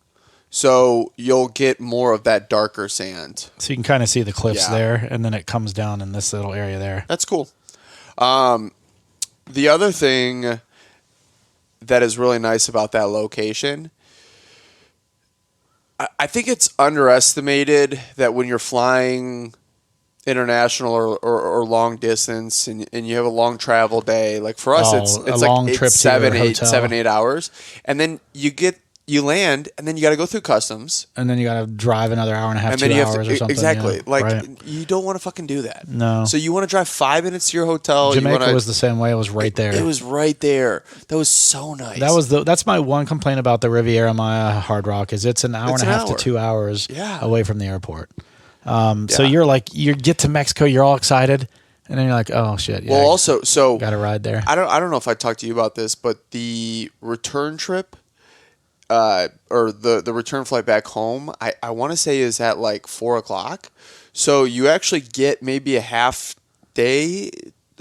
so you'll get more of that darker sand. So you can kind of see the cliffs Yeah. there, and then it comes down in this little area there. That's cool. The other thing that is really nice about that location, I think it's underestimated that when you're flying international or long distance and you have a long travel day, like for us, it's a like long trip to 7-8 hours, and then you land, and then you got to go through customs, And then you got to drive another hour and a half, and 2 then you hours have to or something. exactly Yeah, right. you don't want to fucking do that. No. So you want to drive 5 minutes to your hotel. Jamaica was the same way. It was right there. It was right there. That was so nice. That's my one complaint about the Riviera Maya Hard Rock is it's an hour and a half to 2 hours away from the airport. So you get to Mexico, you're all excited, and then you're like, oh shit. Yeah, well, also, so got to ride there. I don't know if I talked to you about this, but the return trip, or the return flight back home, I want to say is at like 4:00. So you actually get maybe a half day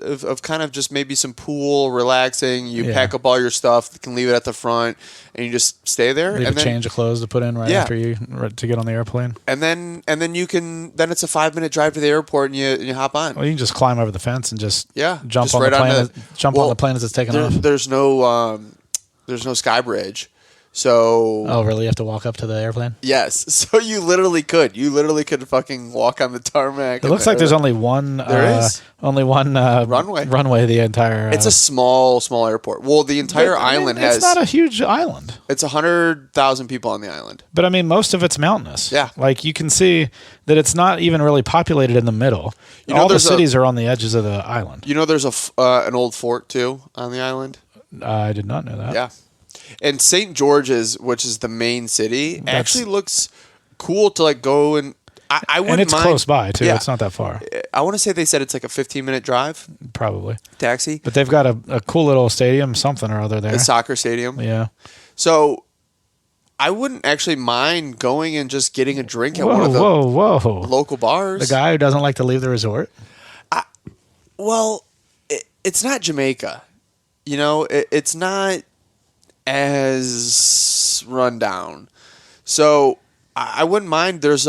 of kind of just maybe some pool, relaxing. You pack up all your stuff, you can leave it at the front, and you just stay there. Leave and a change of clothes to put in right after to get on the airplane. And then it's a 5-minute drive to the airport, and you hop on. Well, you can just climb over the fence and just jump just on right the plane. on On the plane as it's taking off. There's no sky bridge. So Oh, really? You have to walk up to the airplane? yes, so you literally could fucking walk on the tarmac. It looks like there's only one. runway the entire. It's a small airport. Well, the entire island has. It's not a huge island. It's 100,000 people on the island. But I mean, most of it's mountainous. Yeah. Like you can see that it's not even really populated in the middle. All the cities are on the edges of the island. You know, there's an old fort too on the island. I did not know that. Yeah. And St. George's, which is the main city, actually looks cool to like go and I wouldn't mind. And it's close by too. Yeah. It's not that far. I want to say they said it's like a 15-minute drive. Probably. Taxi. But they've got a cool little stadium, something or other there. A soccer stadium. Yeah. So I wouldn't actually mind going and just getting a drink at one of the local bars. The guy who doesn't like to leave the resort. Well, it's not Jamaica. You know, it's not as run down. So I wouldn't mind. There's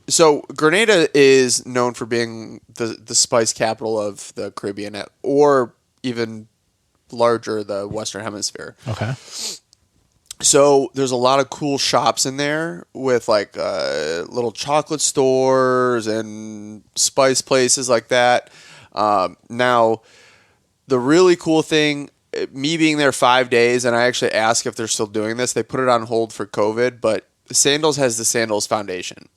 So Grenada is known for being the spice capital of the Caribbean, or even larger, the Western Hemisphere. Okay. So there's a lot of cool shops in there with like little chocolate stores and spice places like that. Now, the really cool thing, me being there 5 days, and I actually asked if they're still doing this. They put it on hold for COVID, but Sandals has the Sandals Foundation.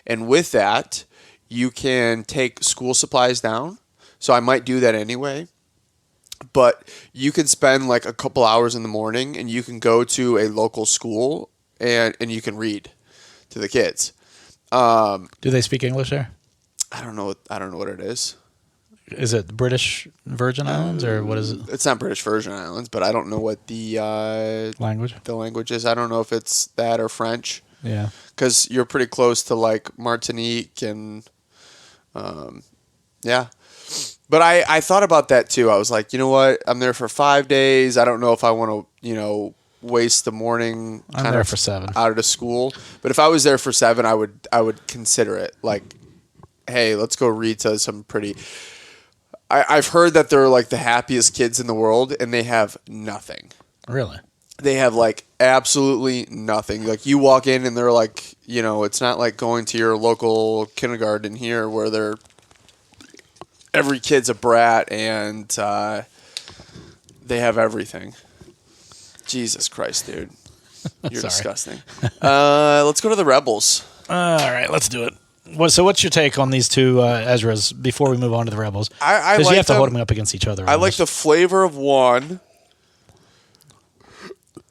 And with that, you can take school supplies down. So I might do that anyway. But you can spend like a couple hours in the morning and you can go to a local school and you can read to the kids. Do they speak English there? I don't know what it is. Is it the British Virgin Islands or what is it? It's not British Virgin Islands, but I don't know what the language is. I don't know if it's that or French. Yeah. Because you're pretty close to like Martinique and yeah. But I thought about that too. I was like, you know what? I'm there for 5 days. I don't know if I want to, waste the morning. I'm there for 7. Out of school. But if I was there for 7, I would consider it. Like, hey, let's go read to some pretty. I've heard that they're like the happiest kids in the world, and they have nothing. Really? They have like absolutely nothing. Like you walk in and they're like, it's not like going to your local kindergarten here where every kid's a brat and they have everything. Jesus Christ, dude. You're disgusting. Let's go to the Rebels. All right, let's do it. So what's your take on these two Ezras before we move on to the Rebels? Because you have to hold them up against each other. I like the flavor of one,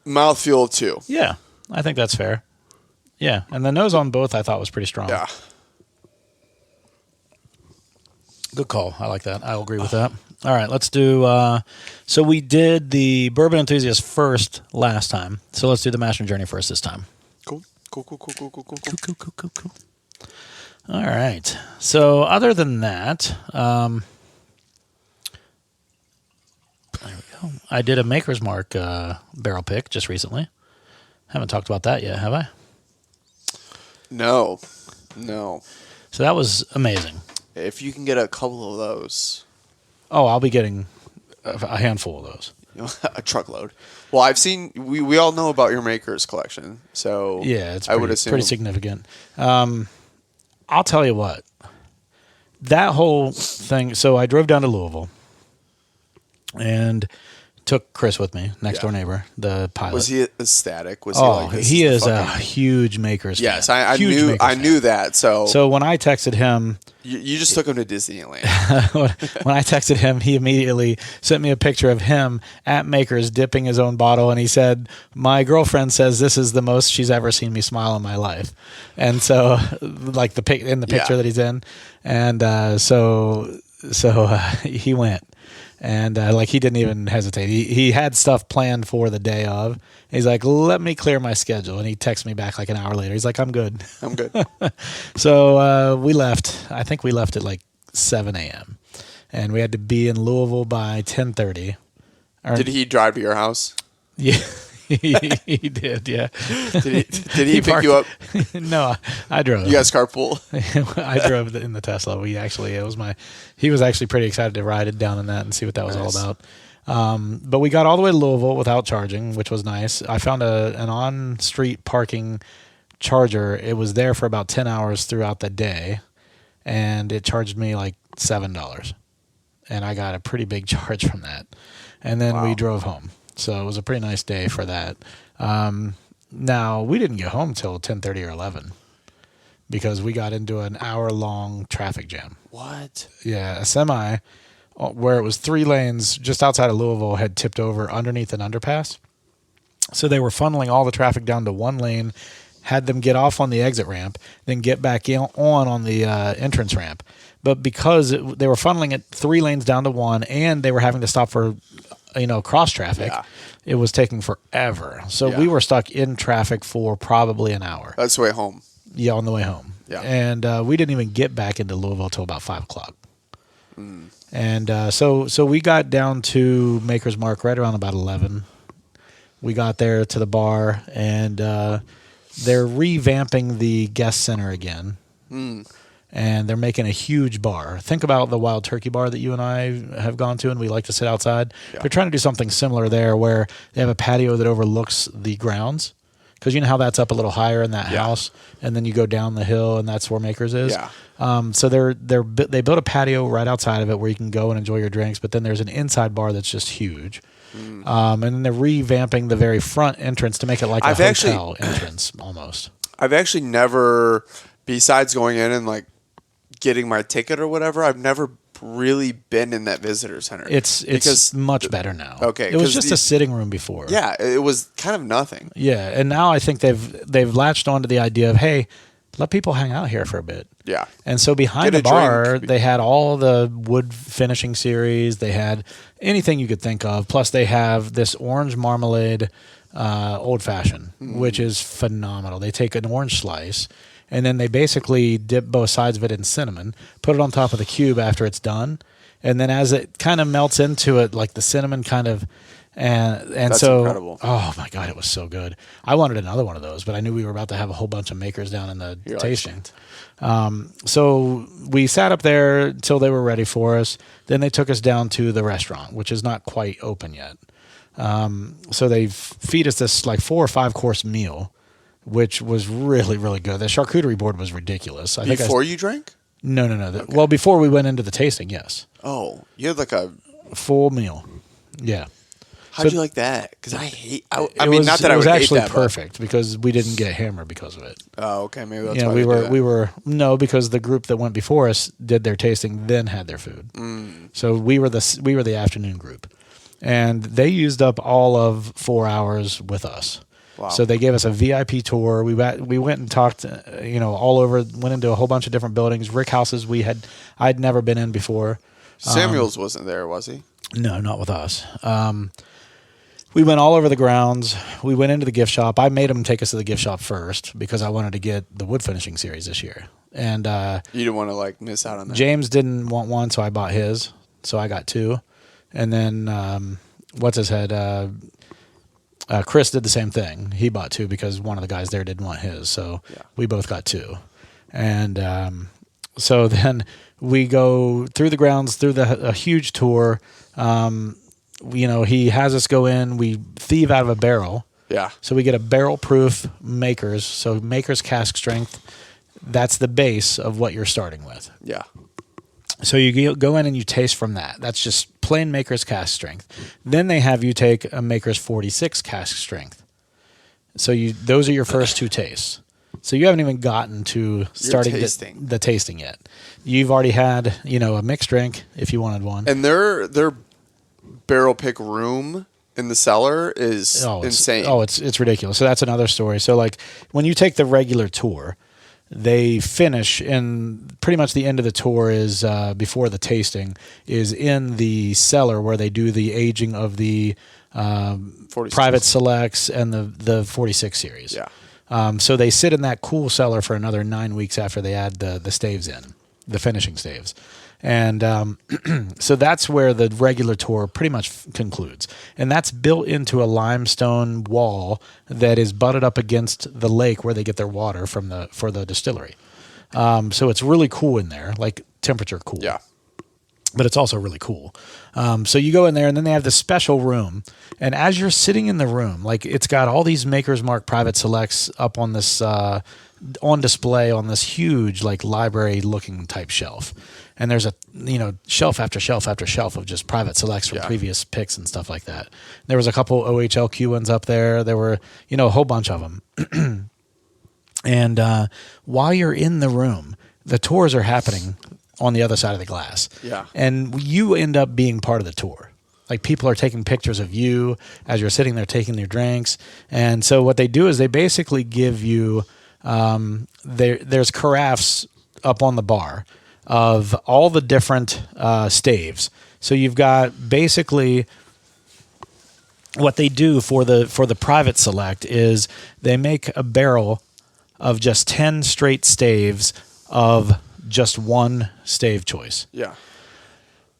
mouthfeel of two. Yeah, I think that's fair. Yeah, and the nose on both I thought was pretty strong. Yeah. Good call. I like that. I'll agree with that. All right, let's do... so we did the Bourbon Enthusiast first last time. So let's do the Master Journey first this time. Cool. All right. So other than that... there we go. I did a Maker's Mark barrel pick just recently. Haven't talked about that yet, have I? No. So that was amazing. If you can get a couple of those. Oh, I'll be getting a handful of those. A truckload. Well, I've seen, we all know about your Maker's collection. So yeah, it's I would assume pretty significant. I'll tell you what. That whole thing, so I drove down to Louisville and took Chris with me, next door neighbor, the pilot. Was he ecstatic? Was he is a huge Maker's fan. Yes, I knew that. So when I texted him, you just took him to Disneyland. When I texted him, he immediately sent me a picture of him at Maker's dipping his own bottle, and he said, "My girlfriend says this is the most she's ever seen me smile in my life." And so, like in the picture that he's in, and so he went. And he didn't even hesitate. He had stuff planned for the day of. He's like, "Let me clear my schedule." And he texted me back like an hour later. He's like, "I'm good." So we left. I think we left at like 7 a.m. And we had to be in Louisville by 10:30. Did he drive to your house? Yeah. He did, yeah. Did he pick you up? No, I drove. You guys carpool? I drove in the Tesla. He was actually pretty excited to ride it down in that and see what that was all about. But we got all the way to Louisville without charging, which was nice. I found an on-street parking charger. It was there for about 10 hours throughout the day, and it charged me like $7. And I got a pretty big charge from that. And then we drove home. So it was a pretty nice day for that. Now, we didn't get home till 10:30 or 11 because we got into an hour-long traffic jam. What? Yeah, a semi where it was 3 lanes just outside of Louisville had tipped over underneath an underpass. So they were funneling all the traffic down to 1 lane, had them get off on the exit ramp, then get back on the entrance ramp. But because they were funneling it 3 lanes down to 1 and they were having to stop for cross traffic, it was taking forever. So we were stuck in traffic for probably an hour. That's the way home. Yeah, on the way home. Yeah. And we didn't even get back into Louisville till about 5 o'clock. And so we got down to Maker's Mark right around about 11. We got there to the bar, and they're revamping the guest center again. And they're making a huge bar. Think about the Wild Turkey bar that you and I have gone to, and we like to sit outside. Yeah. They're trying to do something similar there, where they have a patio that overlooks the grounds. Because you know how that's up a little higher in that house, and then you go down the hill, and that's where Makers is. Yeah. So they built a patio right outside of it where you can go and enjoy your drinks. But then there's an inside bar that's just huge. And then they're revamping the very front entrance to make it like a hotel entrance almost. I've actually never, besides going in and like getting my ticket or whatever, I've never really been in that visitor center. It's much better now. Okay, it was just a sitting room before. Yeah, it was kind of nothing. Yeah, and now I think they've latched onto the idea of, hey, let people hang out here for a bit. Yeah. And so behind the bar, they had all the wood finishing series. They had anything you could think of. Plus, they have this orange marmalade old fashioned, which is phenomenal. They take an orange slice, and then they basically dip both sides of it in cinnamon, put it on top of the cube after it's done, and then as it kind of melts into it, like the cinnamon kind of... And That's so, incredible. Oh my God, it was so good. I wanted another one of those, but I knew we were about to have a whole bunch of Makers down in the tasting. So we sat up there till they were ready for us. Then they took us down to the restaurant, which is not quite open yet. So they feed us this like 4 or 5 course meal, which was really, really good. The charcuterie board was ridiculous. Before you drank? No. Okay. Well, before we went into the tasting, yes. Oh, you had like a full meal. Yeah. How'd you like that? Because I hate. I mean, not that I would hate that. It was actually perfect because we didn't get hammered because of it. Oh, okay. Maybe that's why we were because the group that went before us did their tasting, then had their food. So we were the afternoon group, and they used up all of 4 hours with us. Wow. So they gave us a VIP tour. We went and talked, all over. Went into a whole bunch of different buildings, rick houses I'd never been in before. Samuels wasn't there, was he? No, not with us. We went all over the grounds. We went into the gift shop. I made them take us to the gift shop first because I wanted to get the wood finishing series this year. And you didn't want to like miss out on that. James didn't want one, so I bought his. So I got 2. And then what's his head? Chris did the same thing. He bought 2 because one of the guys there didn't want his. So we both got 2. And so then we go through the grounds, through a huge tour. He has us go in. We thieve out of a barrel. Yeah. So we get a barrel-proof Makers. So Makers cask strength. That's the base of what you're starting with. Yeah. So you go in and you taste from that. That's just plain Makers cask strength. Then they have you take a Makers 46 cask strength. So those are your first 2 tastes. So you haven't even gotten to starting the tasting yet. You've already had, a mixed drink if you wanted one. And their barrel pick room in the cellar is insane. It's ridiculous. So that's another story. So like when you take the regular tour, they finish in pretty much the end of the tour is before the tasting is in the cellar where they do the aging of the private selects and the 46 series. Yeah. So they sit in that cool cellar for another 9 weeks after they add the staves in, the finishing staves. And so that's where the regular tour pretty much concludes. And that's built into a limestone wall that is butted up against the lake where they get their water for the distillery. So it's really cool in there, like temperature cool. Yeah. But it's also really cool. So you go in there, and then they have this special room. And as you're sitting in the room, like it's got all these Maker's Mark Private Selects up on this on display on this huge like library-looking type shelf. And there's a shelf after shelf after shelf of just Private Selects from previous picks and stuff like that. There was a couple OHLQ ones up there. There were a whole bunch of them. And while you're in the room, the tours are happening on the other side of the glass. Yeah. And you end up being part of the tour. Like people are taking pictures of you as you're sitting there taking their drinks. And so what they do is they basically give you, there's carafes up on the bar of all the different staves. So you've got basically what they do for the private select is they make a barrel of just 10 straight staves of just one stave choice. Yeah.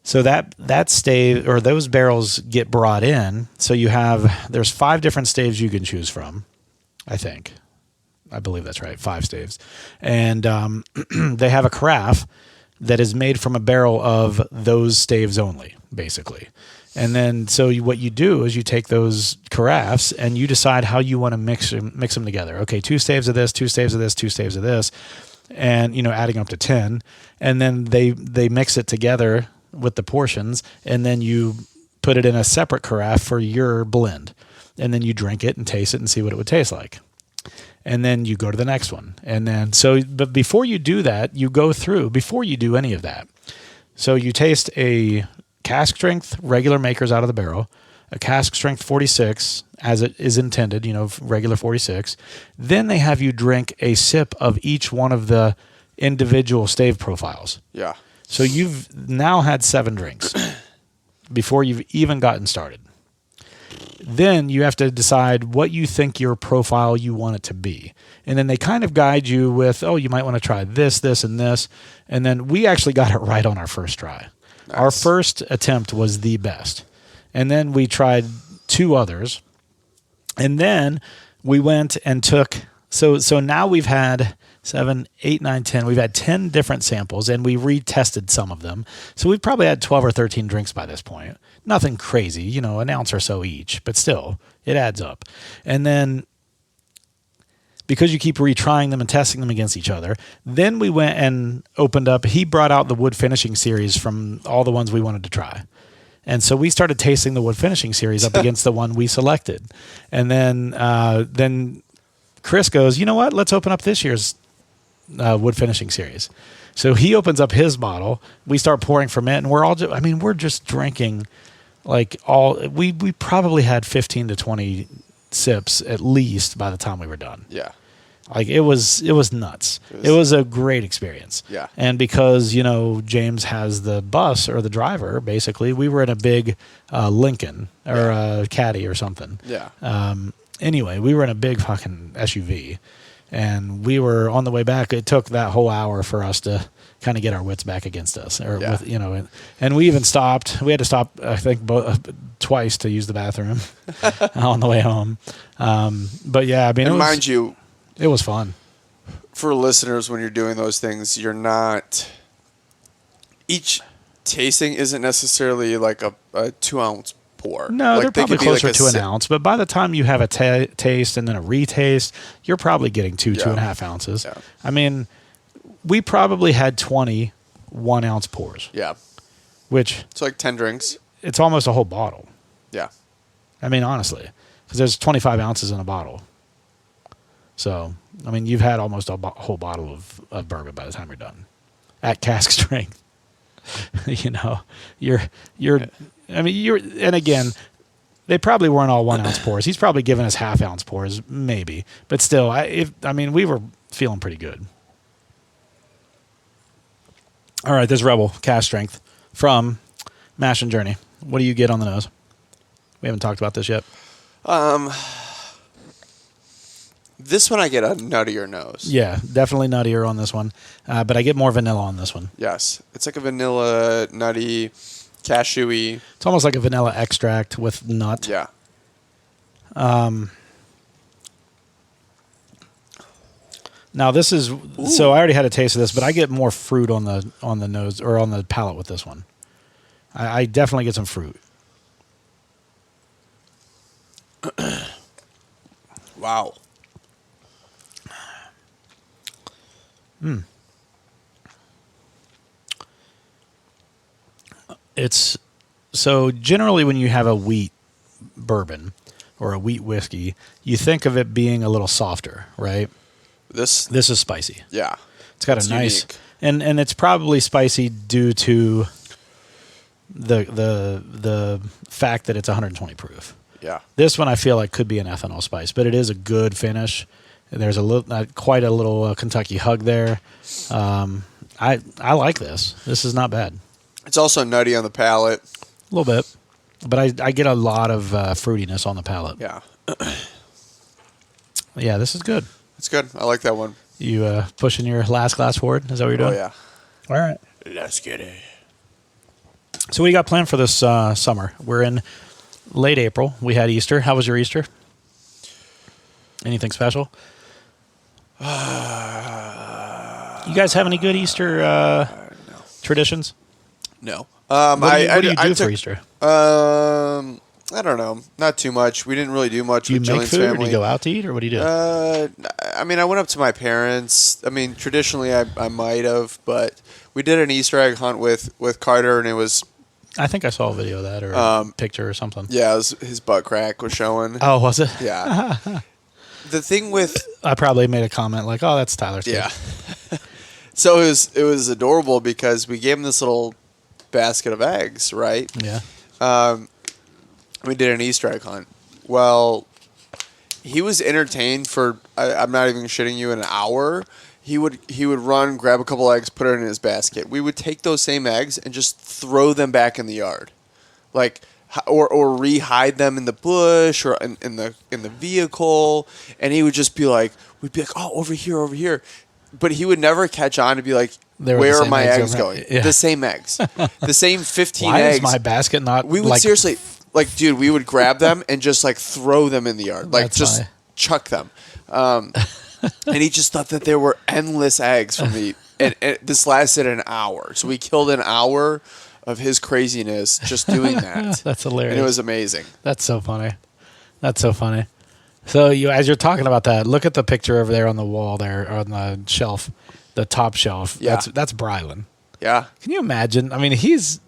So that stave or those barrels get brought in. So there's 5 different staves you can choose from, I think. I believe that's right, 5 staves. And they have a carafe that is made from a barrel of those staves only, basically. And then, so what you do is you take those carafes and you decide how you want to mix them together. Okay, 2 staves of this, 2 staves of this, 2 staves of this, and adding up to 10. And then they mix it together with the portions, and then you put it in a separate carafe for your blend. And then you drink it and taste it and see what it would taste like. And then you go to the next one. And then, but before you do that, you go through, before you do any of that. So you taste a cask strength regular makers out of the barrel, a cask strength 46 as it is intended, regular 46. Then they have you drink a sip of each one of the individual stave profiles. Yeah. So you've now had 7 drinks before you've even gotten started. Then you have to decide what you think your profile you want it to be. And then they kind of guide you with, you might want to try this, this, and this. And then we actually got it right on our first try. Nice. Our first attempt was the best. And then we tried 2 others. And then we went and took, so now we've had 7, 8, 9, 10. We've had 10 different samples, and we retested some of them. So we've probably had 12 or 13 drinks by this point. Nothing crazy, an ounce or so each, but still, it adds up. And then, because you keep retrying them and testing them against each other, then we went and opened up. He brought out the wood finishing series from all the ones we wanted to try. And so we started tasting the wood finishing series up against the one we selected. And then Chris goes, you know what? Let's open up this year's wood finishing series. So he opens up his bottle. We start pouring from it, and we're just drinking we probably had 15 to 20 sips at least by the time we were done. Yeah. It was nuts. It was a great experience. Yeah. And because, James has the bus or the driver, basically, we were in a big Lincoln or a Caddy or something. Yeah. Anyway, we were in a big fucking SUV, and we were on the way back. It took that whole hour for us to kind of get our wits back against us, and we even stopped. We had to stop, I think, twice to use the bathroom on the way home. But yeah, I mean, mind you, it was fun. For listeners, when you're doing those things, you're not. Each tasting isn't necessarily like a 2-ounce pour. No, they're probably closer to an ounce. But by the time you have a taste and then a retaste, you're probably getting 2.5 ounces. Yeah. I mean, we probably had 20 1-ounce pours. Yeah. Which it's like 10 drinks. It's almost a whole bottle. Yeah. I mean, honestly, because there's 25 ounces in a bottle. So, I mean, you've had almost a whole bottle of bourbon by the time you're done at cask strength. And again, they probably weren't all 1-ounce pours. He's probably given us 1/2-ounce pours, maybe. But still, we were feeling pretty good. All right, this Rebel cask strength from Mash and Journey. What do you get on the nose? We haven't talked about this yet. This one I get a nuttier nose. Yeah, definitely nuttier on this one. But I get more vanilla on this one. Yes. It's like a vanilla, nutty, cashewy. It's almost like a vanilla extract with nut. Yeah. Now this is so I already had a taste of this, but I get more fruit on the nose or on the palate with this one. I definitely get some fruit. Wow. It's so generally when you have a wheat bourbon or a wheat whiskey, you think of it being a little softer, right? This is spicy. Yeah. It's got a nice unique. and it's probably spicy due to the fact that it's 120 proof. Yeah. This one I feel like could be an ethanol spice, but it is a good finish. There's quite a little Kentucky hug there. I like this. This is not bad. It's also nutty on the palate. A little bit, but I get a lot of fruitiness on the palate. Yeah. Yeah, this is good. It's good. I like that one. You pushing your last glass forward? Is that what you're doing? Oh, yeah. All right. Let's get it. So what do you got planned for this summer? We're in late April. We had Easter. How was your Easter? Anything special? You guys have any good Easter No. traditions? No. What do you do for Easter? I don't know. Not too much. We didn't really do much Do you with make Jillian's food, or family. do you go out to eat, or what do you do? I mean, I went up to my parents. I mean, traditionally, I might have, but we did an Easter egg hunt with Carter, and it was, I think I saw a video of that or a picture or something. yeah, it was, his butt crack was showing. Oh, was it? Yeah. The thing with, I probably made a comment like, "Oh, that's Tyler's." yeah. So it was adorable because we gave him this little basket of eggs, right? Yeah. We did an Easter egg hunt. Well, he was entertained for, I'm not even shitting you, an hour. He would run, grab a couple eggs, put it in his basket. We would take those same eggs and just throw them back in the yard, like, or re-hide them in the bush or in the vehicle, and he would just be like, we'd be like, oh, over here, but he would never catch on to be like, where are my eggs going? Yeah. The same eggs, the same 15 Why eggs. is my basket not? We would seriously, like, dude, we would grab them and just like throw them in the yard, like That's just funny. chuck them. And he just thought that there were endless eggs from the. And this lasted an hour, so we killed an hour of his craziness just doing that. That's hilarious. And it was amazing. That's so funny. That's so funny. So as you're talking about that, look at the picture over there on the wall there on the shelf, the top shelf. Yeah. That's Brylan. Yeah, Can you imagine? I mean, he's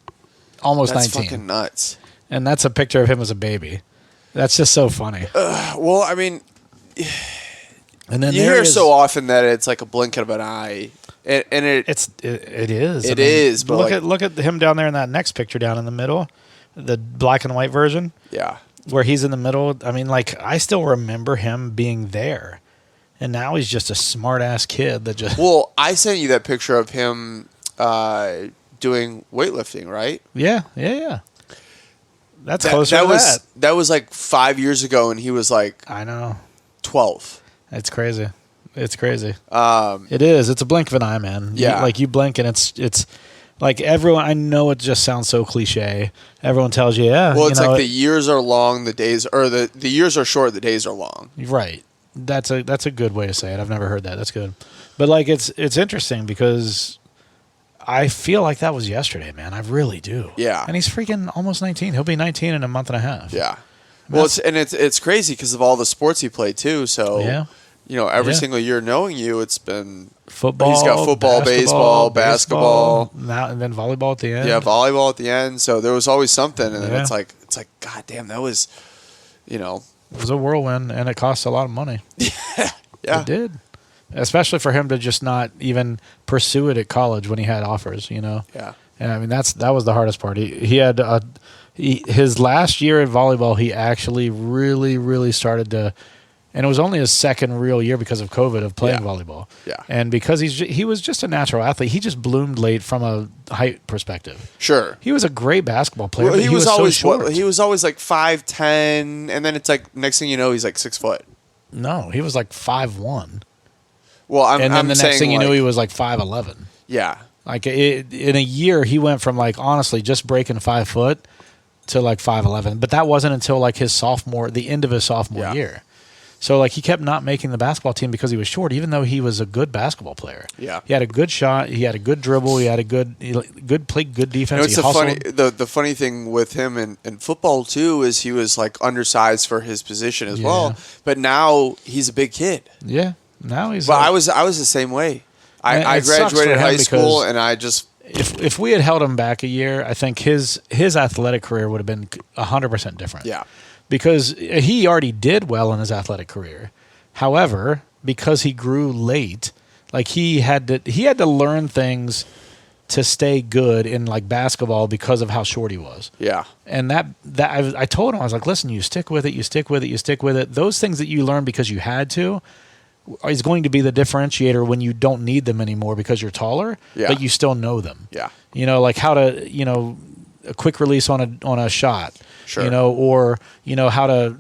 almost that's 19, fucking nuts. and that's a picture of him as a baby. That's just so funny. Well, I mean, And then you there hear is- so often that it's like a blink of an eye, and it it is. It is, but look at him down there in that next picture down in the middle, the black and white version yeah. where he's in the middle. I mean, like, I still remember him being there, and now he's just a smart ass kid that just Well, I sent you that picture of him doing weightlifting, right? yeah. That's closer that to was that. that was like 5 years ago, and he was like I know. 12. It's crazy. It's crazy. It is. It's a blink of an eye, man. Yeah. You blink and it's like everyone. I know it just sounds so cliche. Everyone tells you, yeah. Well, it's you know, like the years are long, the days, or the years are short, the days are long. right. That's a good way to say it. I've never heard that. That's good. But like it's interesting because I feel like that was yesterday, man. I really do. Yeah. And he's freaking almost 19. He'll be 19 in a month and a half. Yeah. Well, it's crazy because of all the sports he played too. So Yeah. every Yeah. single year knowing you, it's been Football. He's got football, baseball, basketball. Now and then volleyball at the end. yeah, volleyball at the end. So there was always something, and then Yeah. it's like God damn, that was, It was a whirlwind, and it cost a lot of money. yeah. It did. Especially for him to just not even pursue it at college when he had offers, Yeah. And I mean, that was the hardest part. He had his last year in volleyball, he actually really, really started to, and it was only his second real year because of COVID of playing Yeah. volleyball. Yeah. And because he was just a natural athlete, he just bloomed late from a height perspective. Sure. He was a great basketball player. Well, but he was always so short. he was always like 5'10", and then it's like next thing you know he's like 6 foot. No, he was like 5'1", Well, and then I'm the next saying, thing you like, knew, he was like 5'11". yeah. Like in a year, he went from like honestly just breaking 5 foot to like 5'11". But that wasn't until like the end of his sophomore Yeah. year. So like he kept not making the basketball team because he was short, even though he was a good basketball player. Yeah. He had a good shot. He had a good dribble. He had played good defense. It's he the funny thing with him in football too is he was like undersized for his position as well. But now he's a big kid. Yeah. Now he's. But I was the same way. I it sucks for graduated him high school because and I just if we had held him back a year, I think his athletic career would have been 100% different. yeah. Because he already did well in his athletic career. However, because he grew late, like he had to learn things to stay good in like basketball because of how short he was. Yeah. And that I told him, I was like, listen, you stick with it. Those things that you learn because you had to is going to be the differentiator when you don't need them anymore because you're taller, Yeah. but you still know them. Yeah. Like how to, a quick release on a shot, Sure. or how to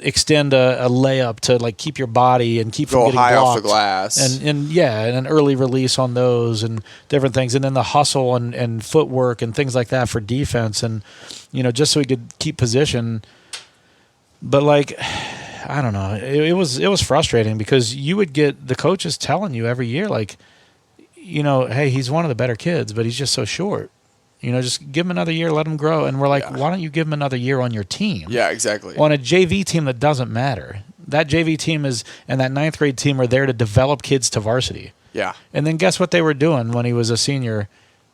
extend a layup to like keep your body and keep from Go getting high off the blocked. glass. And an early release on those and different things. And then the hustle and footwork and things like that for defense and, just so he could keep position. But like, I don't know. It was frustrating because you would get the coaches telling you every year, like, hey, he's one of the better kids, but he's just so short. Just give him another year, let him grow. And we're like, why don't you give him another year on your team? Yeah, exactly. On a JV team that doesn't matter. That JV team and that ninth grade team are there to develop kids to varsity. Yeah. And then guess what they were doing when he was a senior?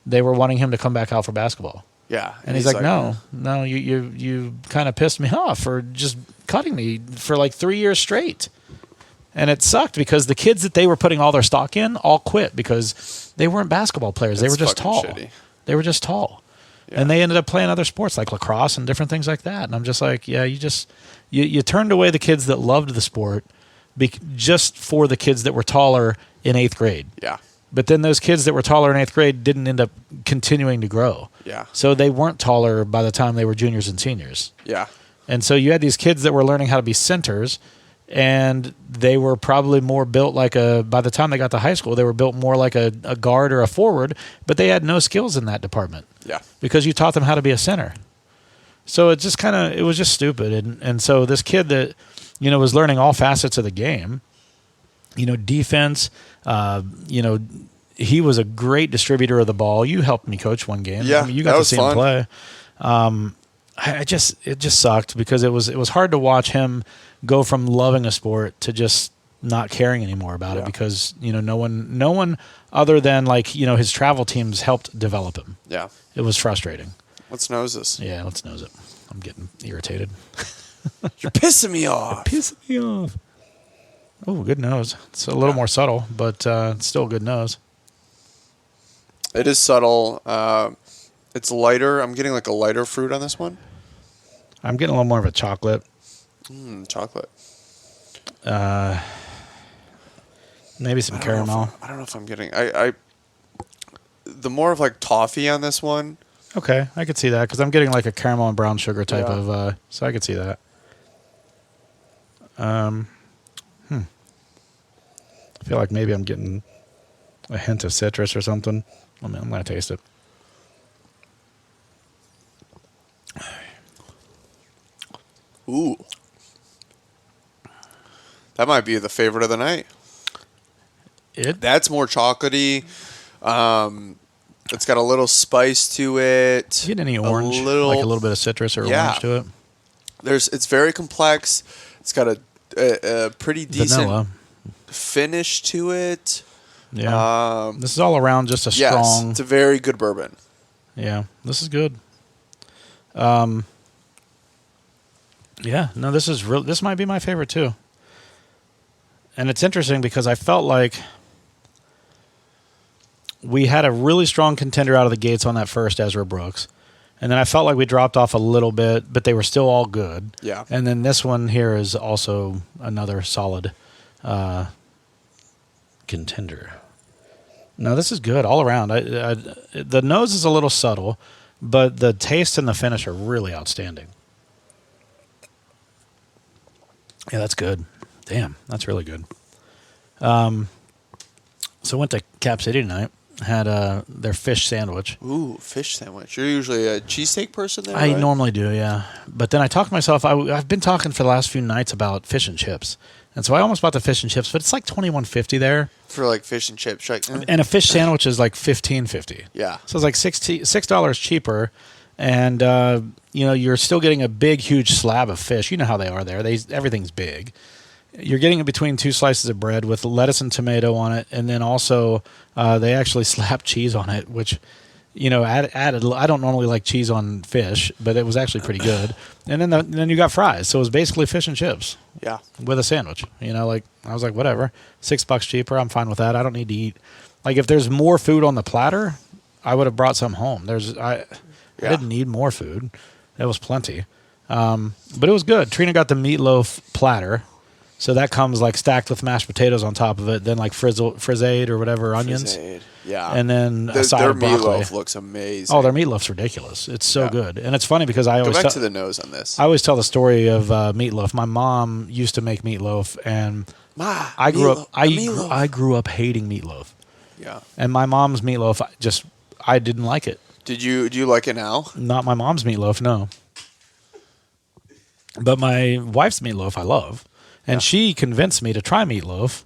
They were wanting him to come back out for basketball. Yeah. And he's like, no, you kind of pissed me off for just cutting me for like 3 years straight. And it sucked because the kids that they were putting all their stock in all quit because they weren't basketball players. They were just tall. Shitty. They were just tall. Yeah. And they ended up playing other sports like lacrosse and different things like that. And I'm just like, yeah, you turned away the kids that loved the sport just for the kids that were taller in 8th grade. Yeah. But then those kids that were taller in 8th grade didn't end up continuing to grow. Yeah. So they weren't taller by the time they were juniors and seniors. Yeah. And so you had these kids that were learning how to be centers, and they were probably more built by the time they got to high school, they were built more like a guard or a forward, but they had no skills in that department. Yeah. Because you taught them how to be a center. So it was just stupid. And so this kid that, was learning all facets of the game, defense, he was a great distributor of the ball. You helped me coach one game. Yeah, you got to see him play. It just sucked because it was hard to watch him go from loving a sport to just not caring anymore about it because no one other than his travel teams helped develop him. Yeah, it was frustrating. Let's nose this. Yeah, let's nose it. I'm getting irritated. You're pissing me off. You're pissing me off. Oh, good nose. It's a little more subtle, but it's still a good nose. It is subtle. It's lighter. I'm getting like a lighter fruit on this one. I'm getting a little more of a chocolate. Chocolate. Maybe some caramel. I don't know if I'm getting. The more of like toffee on this one. Okay, I could see that because I'm getting like a caramel and brown sugar type of. So I could see that. I feel like maybe I'm getting a hint of citrus or something. I'm going to taste it. Ooh. That might be the favorite of the night. That's more chocolatey. It's got a little spice to it. You get any orange? Like a little bit of citrus or orange to it? It's very complex. It's got a pretty decent vanilla finish to it. Yeah. This is all around just a strong. Yes, it's a very good bourbon. Yeah, this is good. Yeah, no, this is real. This might be my favorite too. And it's interesting because I felt like we had a really strong contender out of the gates on that first Ezra Brooks. And then I felt like we dropped off a little bit, but they were still all good. Yeah. And then this one here is also another solid contender. No, this is good all around. The nose is a little subtle, but the taste and the finish are really outstanding. Yeah, that's good. Damn, that's really good. So I went to Cap City tonight. Had their fish sandwich. Ooh, fish sandwich. You're usually a cheesesteak person there, I right? normally do, yeah. But then I talked to myself. I've been talking for the last few nights about fish and chips. And so I almost bought the fish and chips, but it's like $21.50 there. For like fish and chips. Like, And a fish sandwich is like $15.50. Yeah. So it's like $6 cheaper. And, you're still getting a big, huge slab of fish. You know how they are there. Everything's big. You're getting it between two slices of bread with lettuce and tomato on it. And then also they actually slap cheese on it, which, added. I don't normally like cheese on fish, but it was actually pretty good. And then you got fries. So it was basically fish and chips. Yeah. With a sandwich. I was like, whatever. $6 cheaper. I'm fine with that. I don't need to eat. Like, if there's more food on the platter, I would have brought some home. I didn't need more food. It was plenty. But it was good. Trina got the meatloaf platter. So that comes like stacked with mashed potatoes on top of it, then like frizzade or whatever, onions. Frizzade, yeah. And then a side their of broccoli. meatloaf looks amazing. Oh, their meatloaf's ridiculous. It's so good. And it's funny because I always go back to the nose on this. I always tell the story of meatloaf. My mom used to make meatloaf, and I grew up hating meatloaf. Yeah. And my mom's meatloaf, I didn't like it. Do you like it now? Not my mom's meatloaf, no. But my wife's meatloaf, I love. And she convinced me to try meatloaf.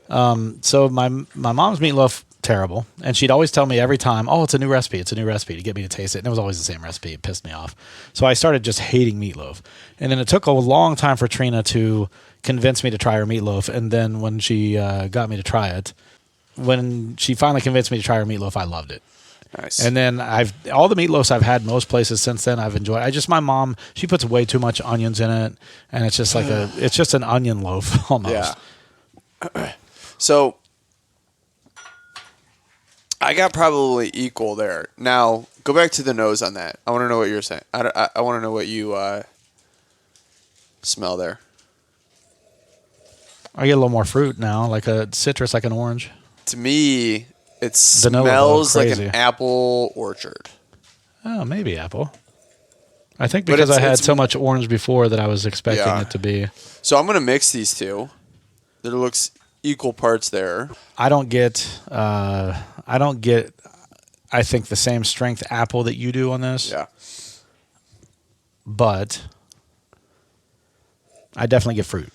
So my mom's meatloaf, terrible. And she'd always tell me every time, oh, it's a new recipe to get me to taste it. And it was always the same recipe. It pissed me off. So I started just hating meatloaf. And then it took a long time for Trina to convince me to try her meatloaf. And then when she got me to try it, when she finally convinced me to try her meatloaf, I loved it. Nice. And then all the meatloafs I've had most places since then I've enjoyed. My mom, she puts way too much onions in it, and it's just like it's just an onion loaf almost. Yeah. So I got probably equal there. Now go back to the nose on that. I want to know what you're saying. I want to know what you smell there. I get a little more fruit now, like a citrus, like an orange. To me, it Vanilla, smells like crazy. an apple orchard. Oh, maybe apple. I think because I had so much orange before that I was expecting it to be. So I'm going to mix these two. There looks equal parts there. I don't get, I think, the same strength apple that you do on this. Yeah. But I definitely get fruit.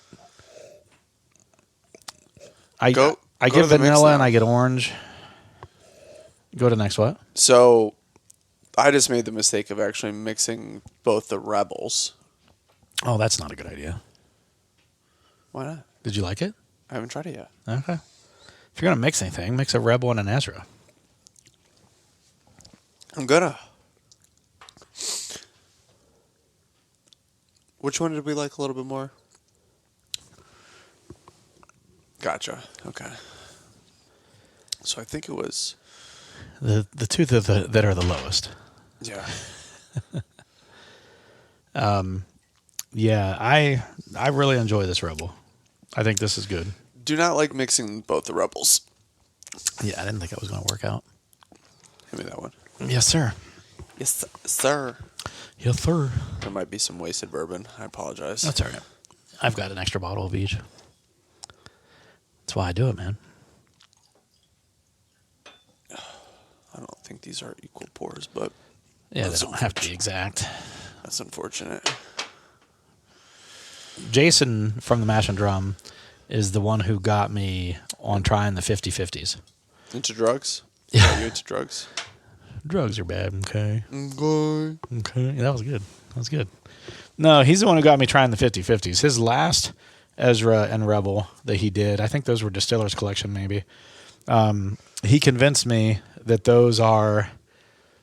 I get vanilla and I get orange. Go to next what? So I just made the mistake of actually mixing both the Rebels. Oh, that's not a good idea. Why not? Did you like it? I haven't tried it yet. Okay. If you're going to mix anything, mix a Rebel and an Ezra. I'm gonna. Which one did we like a little bit more? Gotcha. Okay. So I think it was The two that are the lowest. Yeah. Yeah, I really enjoy this Rebel. I think this is good. Do not like mixing both the Rebels. Yeah, I didn't think it was going to work out. Give me that one. Yes, sir. Yes, sir. Yes, sir. There might be some wasted bourbon. I apologize. That's all right. I've got an extra bottle of each. That's why I do it, man. I don't think these are equal pours, but Yeah, they don't have to be exact. that's unfortunate. Jason from the Mash and Drum is the one who got me on trying the 50/50s. Into drugs? Yeah. Are you into drugs? Drugs are bad, okay. Okay. Okay, that was good. That was good. No, he's the one who got me trying the 50/50s. His last Ezra and Rebel that he did, I think those were Distiller's Collection maybe. He convinced me that those are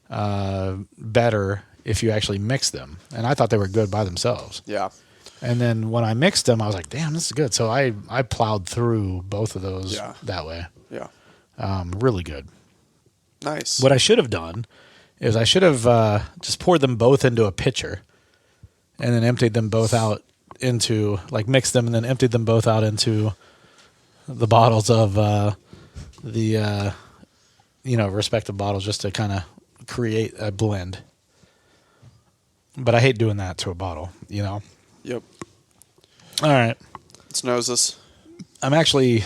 better if you actually mix them. And I thought they were good by themselves. Yeah. And then when I mixed them, I was like, damn, this is good. So I plowed through both of those that way. Yeah. Really good. Nice. What I should have done is I should have just poured them both into a pitcher and then emptied them both out into, like mixed them and then emptied them both out into the bottles of the respective bottles just to kind of create a blend. But I hate doing that to a bottle, you know? Yep. All right. Let's nose this. I'm actually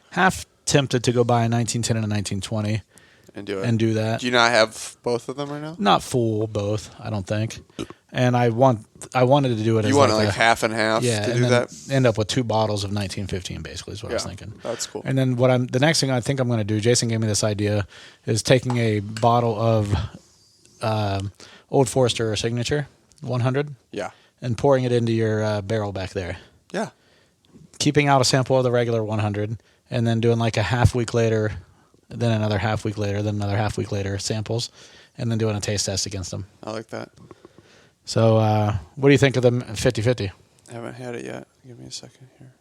half tempted to go buy a 1910 and a 1920 And do it. and do that. Do you not have both of them right now? Not full both, I don't think. And I wanted to do it as You want like like half and half yeah, to and do then that? end up with 2 bottles of 1915 basically is what I was thinking. That's cool. And then the next thing I think I'm going to do, Jason gave me this idea, is taking a bottle of Old Forester Signature 100 Yeah. and pouring it into your barrel back there. Yeah. Keeping out a sample of the regular 100 and then doing like a half week later, then another half week later, then another half week later samples, and then doing a taste test against them. I like that. So what do you think of the 50/50? I haven't had it yet. Give me a second here.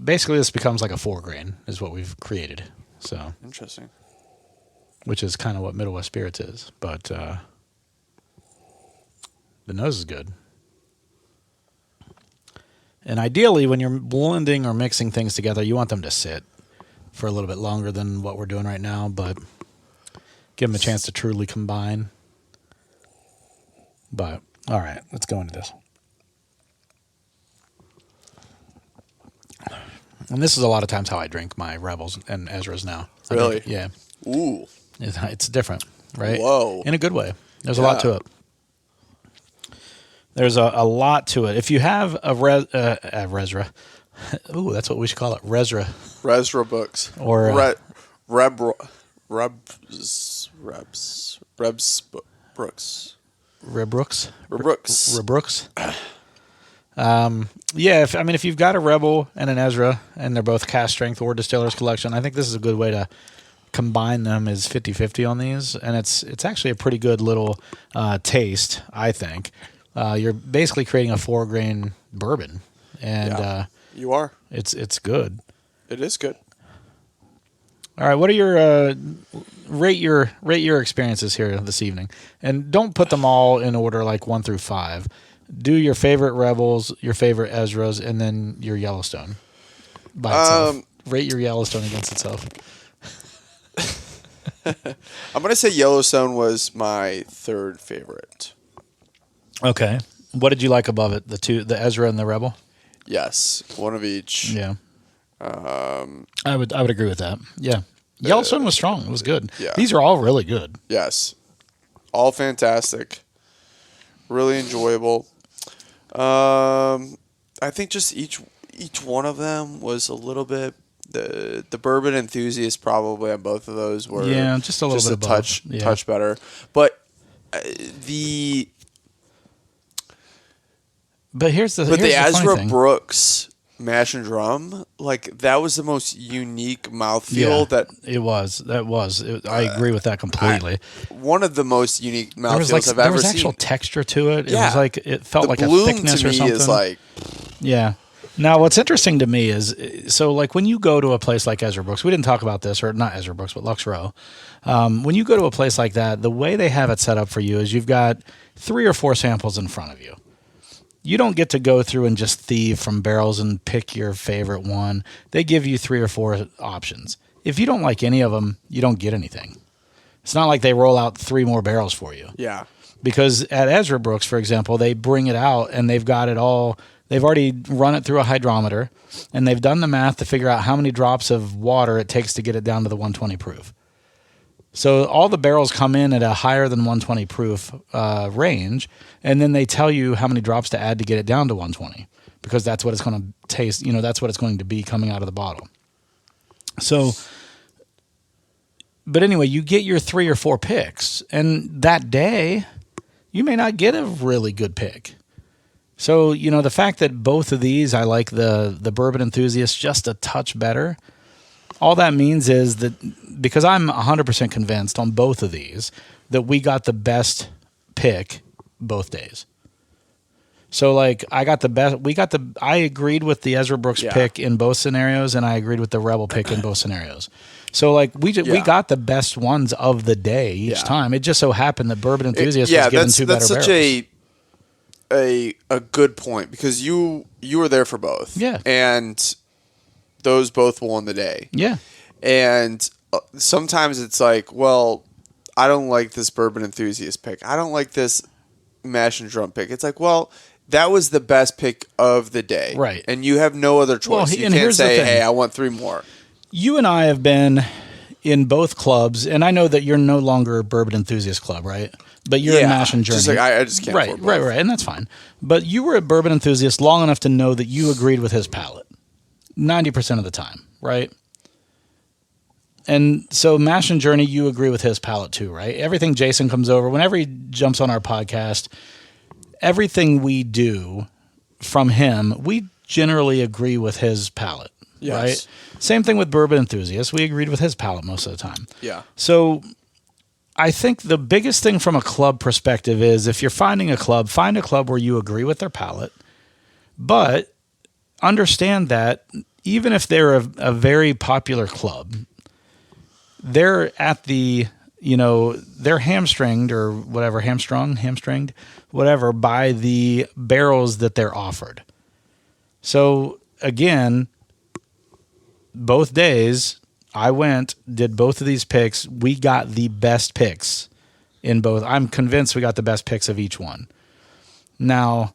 Basically, this becomes like a 4-grain is what we've created. So Interesting. which is kind of what Middle West Spirits is. But the nose is good. And ideally, when you're blending or mixing things together, you want them to sit for a little bit longer than what we're doing right now, but give them a chance to truly combine. But, all right, let's go into this. And this is a lot of times how I drink my Rebels and Ezras now. Really? Yeah. Ooh. It's different, right? Whoa. In a good way. There's a lot to it. There's a lot to it. If you have a Resra, ooh, that's what we should call it, Resra. Resra books. Or Brooks. Rebrooks. Rebrooks. Yeah, if you've got a Rebel and an Ezra, and they're both cast strength or Distiller's Collection, I think this is a good way to combine them as 50-50 on these, and it's actually a pretty good little taste, I think. You're basically creating a 4-grain bourbon, and you are. It's good. It is good. All right, what are your rate your experiences here this evening, and don't put them all in order like 1 through 5. Do your favorite Rebels, your favorite Ezras, and then your Yellowstone by itself. Rate your Yellowstone against itself. I'm going to say Yellowstone was my 3rd favorite. Okay. What did you like above it? The Ezra and the Rebel? Yes, one of each. Yeah. I would agree with that. Yeah. Yellowstone was strong. It was good. Yeah. These are all really good. Yes. All fantastic. Really enjoyable. I think just each one of them was a little bit. The Bourbon Enthusiast probably on both of those were just a little bit touch better, but here's the Ezra Brooks Mash and Drum, like that was the most unique mouthfeel I agree with that completely. One of the most unique mouthfeels I've ever seen. There was actual texture to it. It was like it felt like a thickness or something. Is like Now, what's interesting to me is, so like when you go to a place like Ezra Brooks, we didn't talk about this, or not Ezra Brooks, but Lux Row. When you go to a place like that, the way they have it set up for you is you've got 3 or 4 samples in front of you. You don't get to go through and just thieve from barrels and pick your favorite one. They give you 3 or 4 options. If you don't like any of them, you don't get anything. It's not like they roll out 3 more barrels for you. Yeah. Because at Ezra Brooks, for example, they bring it out and they've got it all. They've already run it through a hydrometer, and they've done the math to figure out how many drops of water it takes to get it down to the 120 proof. So all the barrels come in at a higher than 120 proof range, and then they tell you how many drops to add to get it down to 120, because that's what it's going to taste. That's what it's going to be coming out of the bottle. So, but anyway, you get your 3 or 4 picks, and that day, you may not get a really good pick. So, the fact that both of these, I like the Bourbon Enthusiast just a touch better, all that means is that because I'm 100% convinced on both of these that we got the best pick both days. So, like, I agreed with the Ezra Brooks pick in both scenarios, and I agreed with the Rebel pick in both scenarios. So, like, we got the best ones of the day each time. It just so happened that Bourbon Enthusiast was given 2 better barrels. That's such a good point, because you were there for both. Yeah. And those both won the day. Yeah. And sometimes it's like, well, I don't like this Bourbon Enthusiast pick. I don't like this Mash and Drum pick. It's like, well, that was the best pick of the day. Right. And you have no other choice. Well, you can't say, hey, I want 3 more. You and I have been in both clubs, and I know that you're no longer Bourbon Enthusiast Club, right? But you're in Mash and Journey. Just like I just can't afford both. Right, and that's fine. But you were a Bourbon Enthusiast long enough to know that you agreed with his palate 90% of the time, right? And so Mash and Journey, you agree with his palate too, right? Everything Jason comes over, whenever he jumps on our podcast, everything we do from him, we generally agree with his palate, right? Same thing with Bourbon Enthusiast. We agreed with his palate most of the time. Yeah. So I think the biggest thing from a club perspective is if you're finding a club, find a club where you agree with their palate, but understand that even if they're a very popular club, they're at the, they're hamstringed or whatever, hamstringed, whatever, by the barrels that they're offered. So again, both days I did both of these picks. We got the best picks in both. I'm convinced we got the best picks of each one. Now,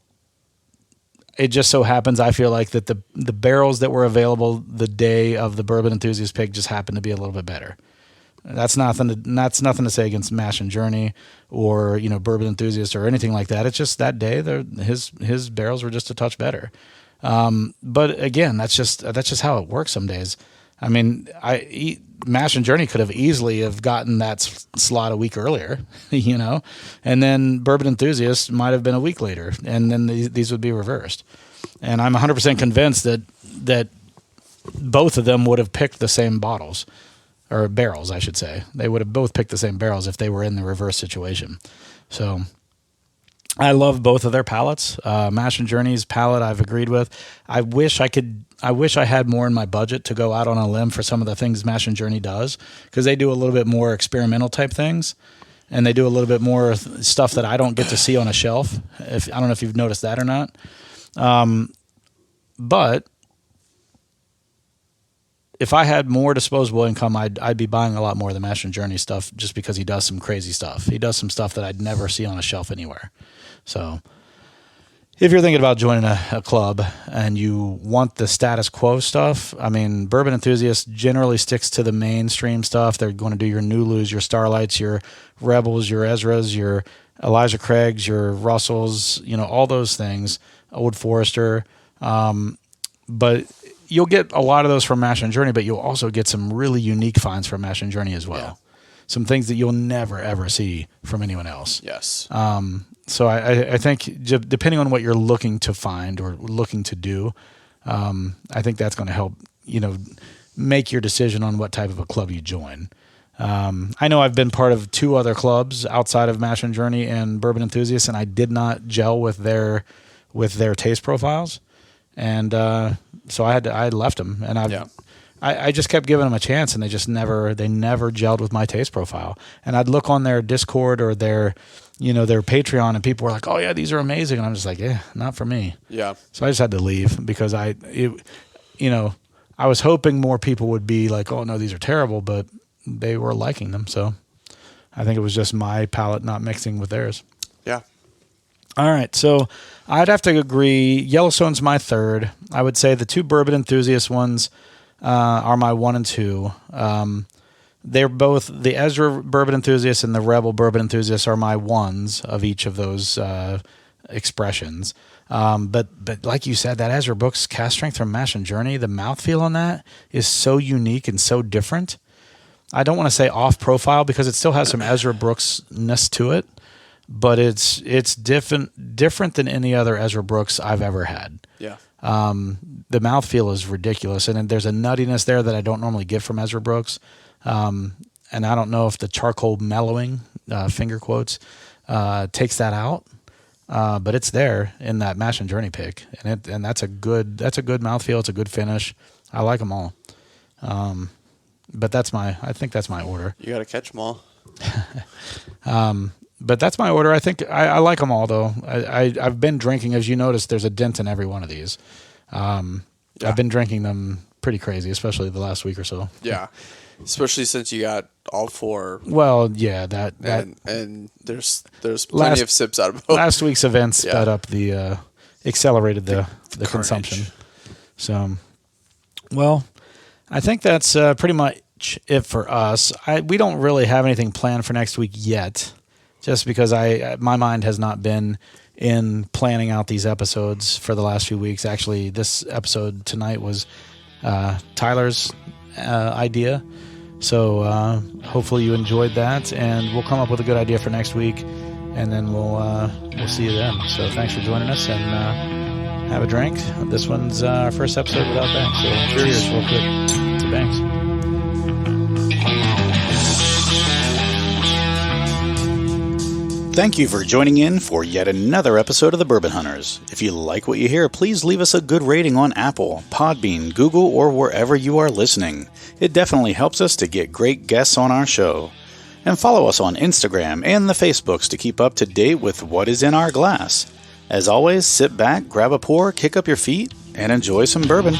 it just so happens I feel like that the barrels that were available the day of the Bourbon Enthusiast pick just happened to be a little bit better. That's nothing to say against Mash and Journey or Bourbon Enthusiast or anything like that. It's just that day his barrels were just a touch better. But again, that's just how it works some days. I mean, Mash and Journey could have easily have gotten that slot a week earlier, and then Bourbon Enthusiast might have been a week later, and then these would be reversed. And I'm 100% convinced that both of them would have picked the same bottles. Or barrels, I should say. They would have both picked the same barrels if they were in the reverse situation. So I love both of their palettes. Mash and Journey's palette I've agreed with. I wish I had more in my budget to go out on a limb for some of the things Mash and Journey does, because they do a little bit more experimental type things, and they do a little bit more stuff that I don't get to see on a shelf. I don't know if you've noticed that or not. But if I had more disposable income, I'd be buying a lot more of the Mash and Journey stuff, just because he does some crazy stuff. He does some stuff that I'd never see on a shelf anywhere. So if you're thinking about joining a club and you want the status quo stuff, I mean, Bourbon Enthusiast generally sticks to the mainstream stuff. They're going to do your Nulus, your Starlights, your Rebels, your Ezras, your Elijah Craigs, your Russells, all those things, Old Forester. But you'll get a lot of those from Mash and Journey, but you'll also get some really unique finds from Mash and Journey as well. Yeah. Some things that you'll never, ever see from anyone else. Yes. So I think depending on what you're looking to find or looking to do, I think that's going to help, make your decision on what type of a club you join. I know I've been part of 2 other clubs outside of Mash and Journey and Bourbon Enthusiast, and I did not gel with their taste profiles. And so I left them, and I just kept giving them a chance, and they never gelled with my taste profile. And I'd look on their Discord or their Patreon, and people were like, "Oh yeah, these are amazing," and I'm just like, "Yeah, not for me." Yeah. So I just had to leave because I was hoping more people would be like, "Oh no, these are terrible," but they were liking them. So I think it was just my palate not mixing with theirs. Yeah. All right, so I'd have to agree. Yellowstone's my third. I would say the 2 Bourbon Enthusiast ones are my 1 and 2. They're both the Ezra Bourbon Enthusiast and the Rebel Bourbon Enthusiast are my 1s of each of those expressions. But like you said, that Ezra Brooks cast strength from Mash and Journey, the mouthfeel on that is so unique and so different. I don't want to say off profile because it still has some Ezra Brooks-ness to it. But it's different than any other Ezra Brooks I've ever had. Yeah. The mouthfeel is ridiculous, and there's a nuttiness there that I don't normally get from Ezra Brooks. And I don't know if the charcoal mellowing, finger quotes, takes that out. But it's there in that Mash and Journey pick, and that's a good mouthfeel. It's a good finish. I like them all. But I think that's my order. You got to catch them all. But that's my order. I think I like them all, though. I've been drinking, as you noticed, there's a dent in every one of these. I've been drinking them pretty crazy, especially the last week or so. Yeah, especially since you got all 4. Well, yeah, and there's plenty of sips out of both. Last week's event sped up accelerated the consumption. So, well, I think that's pretty much it for us. We don't really have anything planned for next week yet. Just because my mind has not been in planning out these episodes for the last few weeks. Actually, this episode tonight was Tyler's idea. So hopefully you enjoyed that, and we'll come up with a good idea for next week, and then we'll see you then. So thanks for joining us, and have a drink. This one's our first episode without Banks. So cheers real quick to Banks. Thank you for joining in for yet another episode of the Bourbon Hunters. If you like what you hear, please leave us a good rating on Apple, Podbean, Google, or wherever you are listening. It definitely helps us to get great guests on our show. And follow us on Instagram and the Facebooks to keep up to date with what is in our glass. As always, sit back, grab a pour, kick up your feet, and enjoy some bourbon.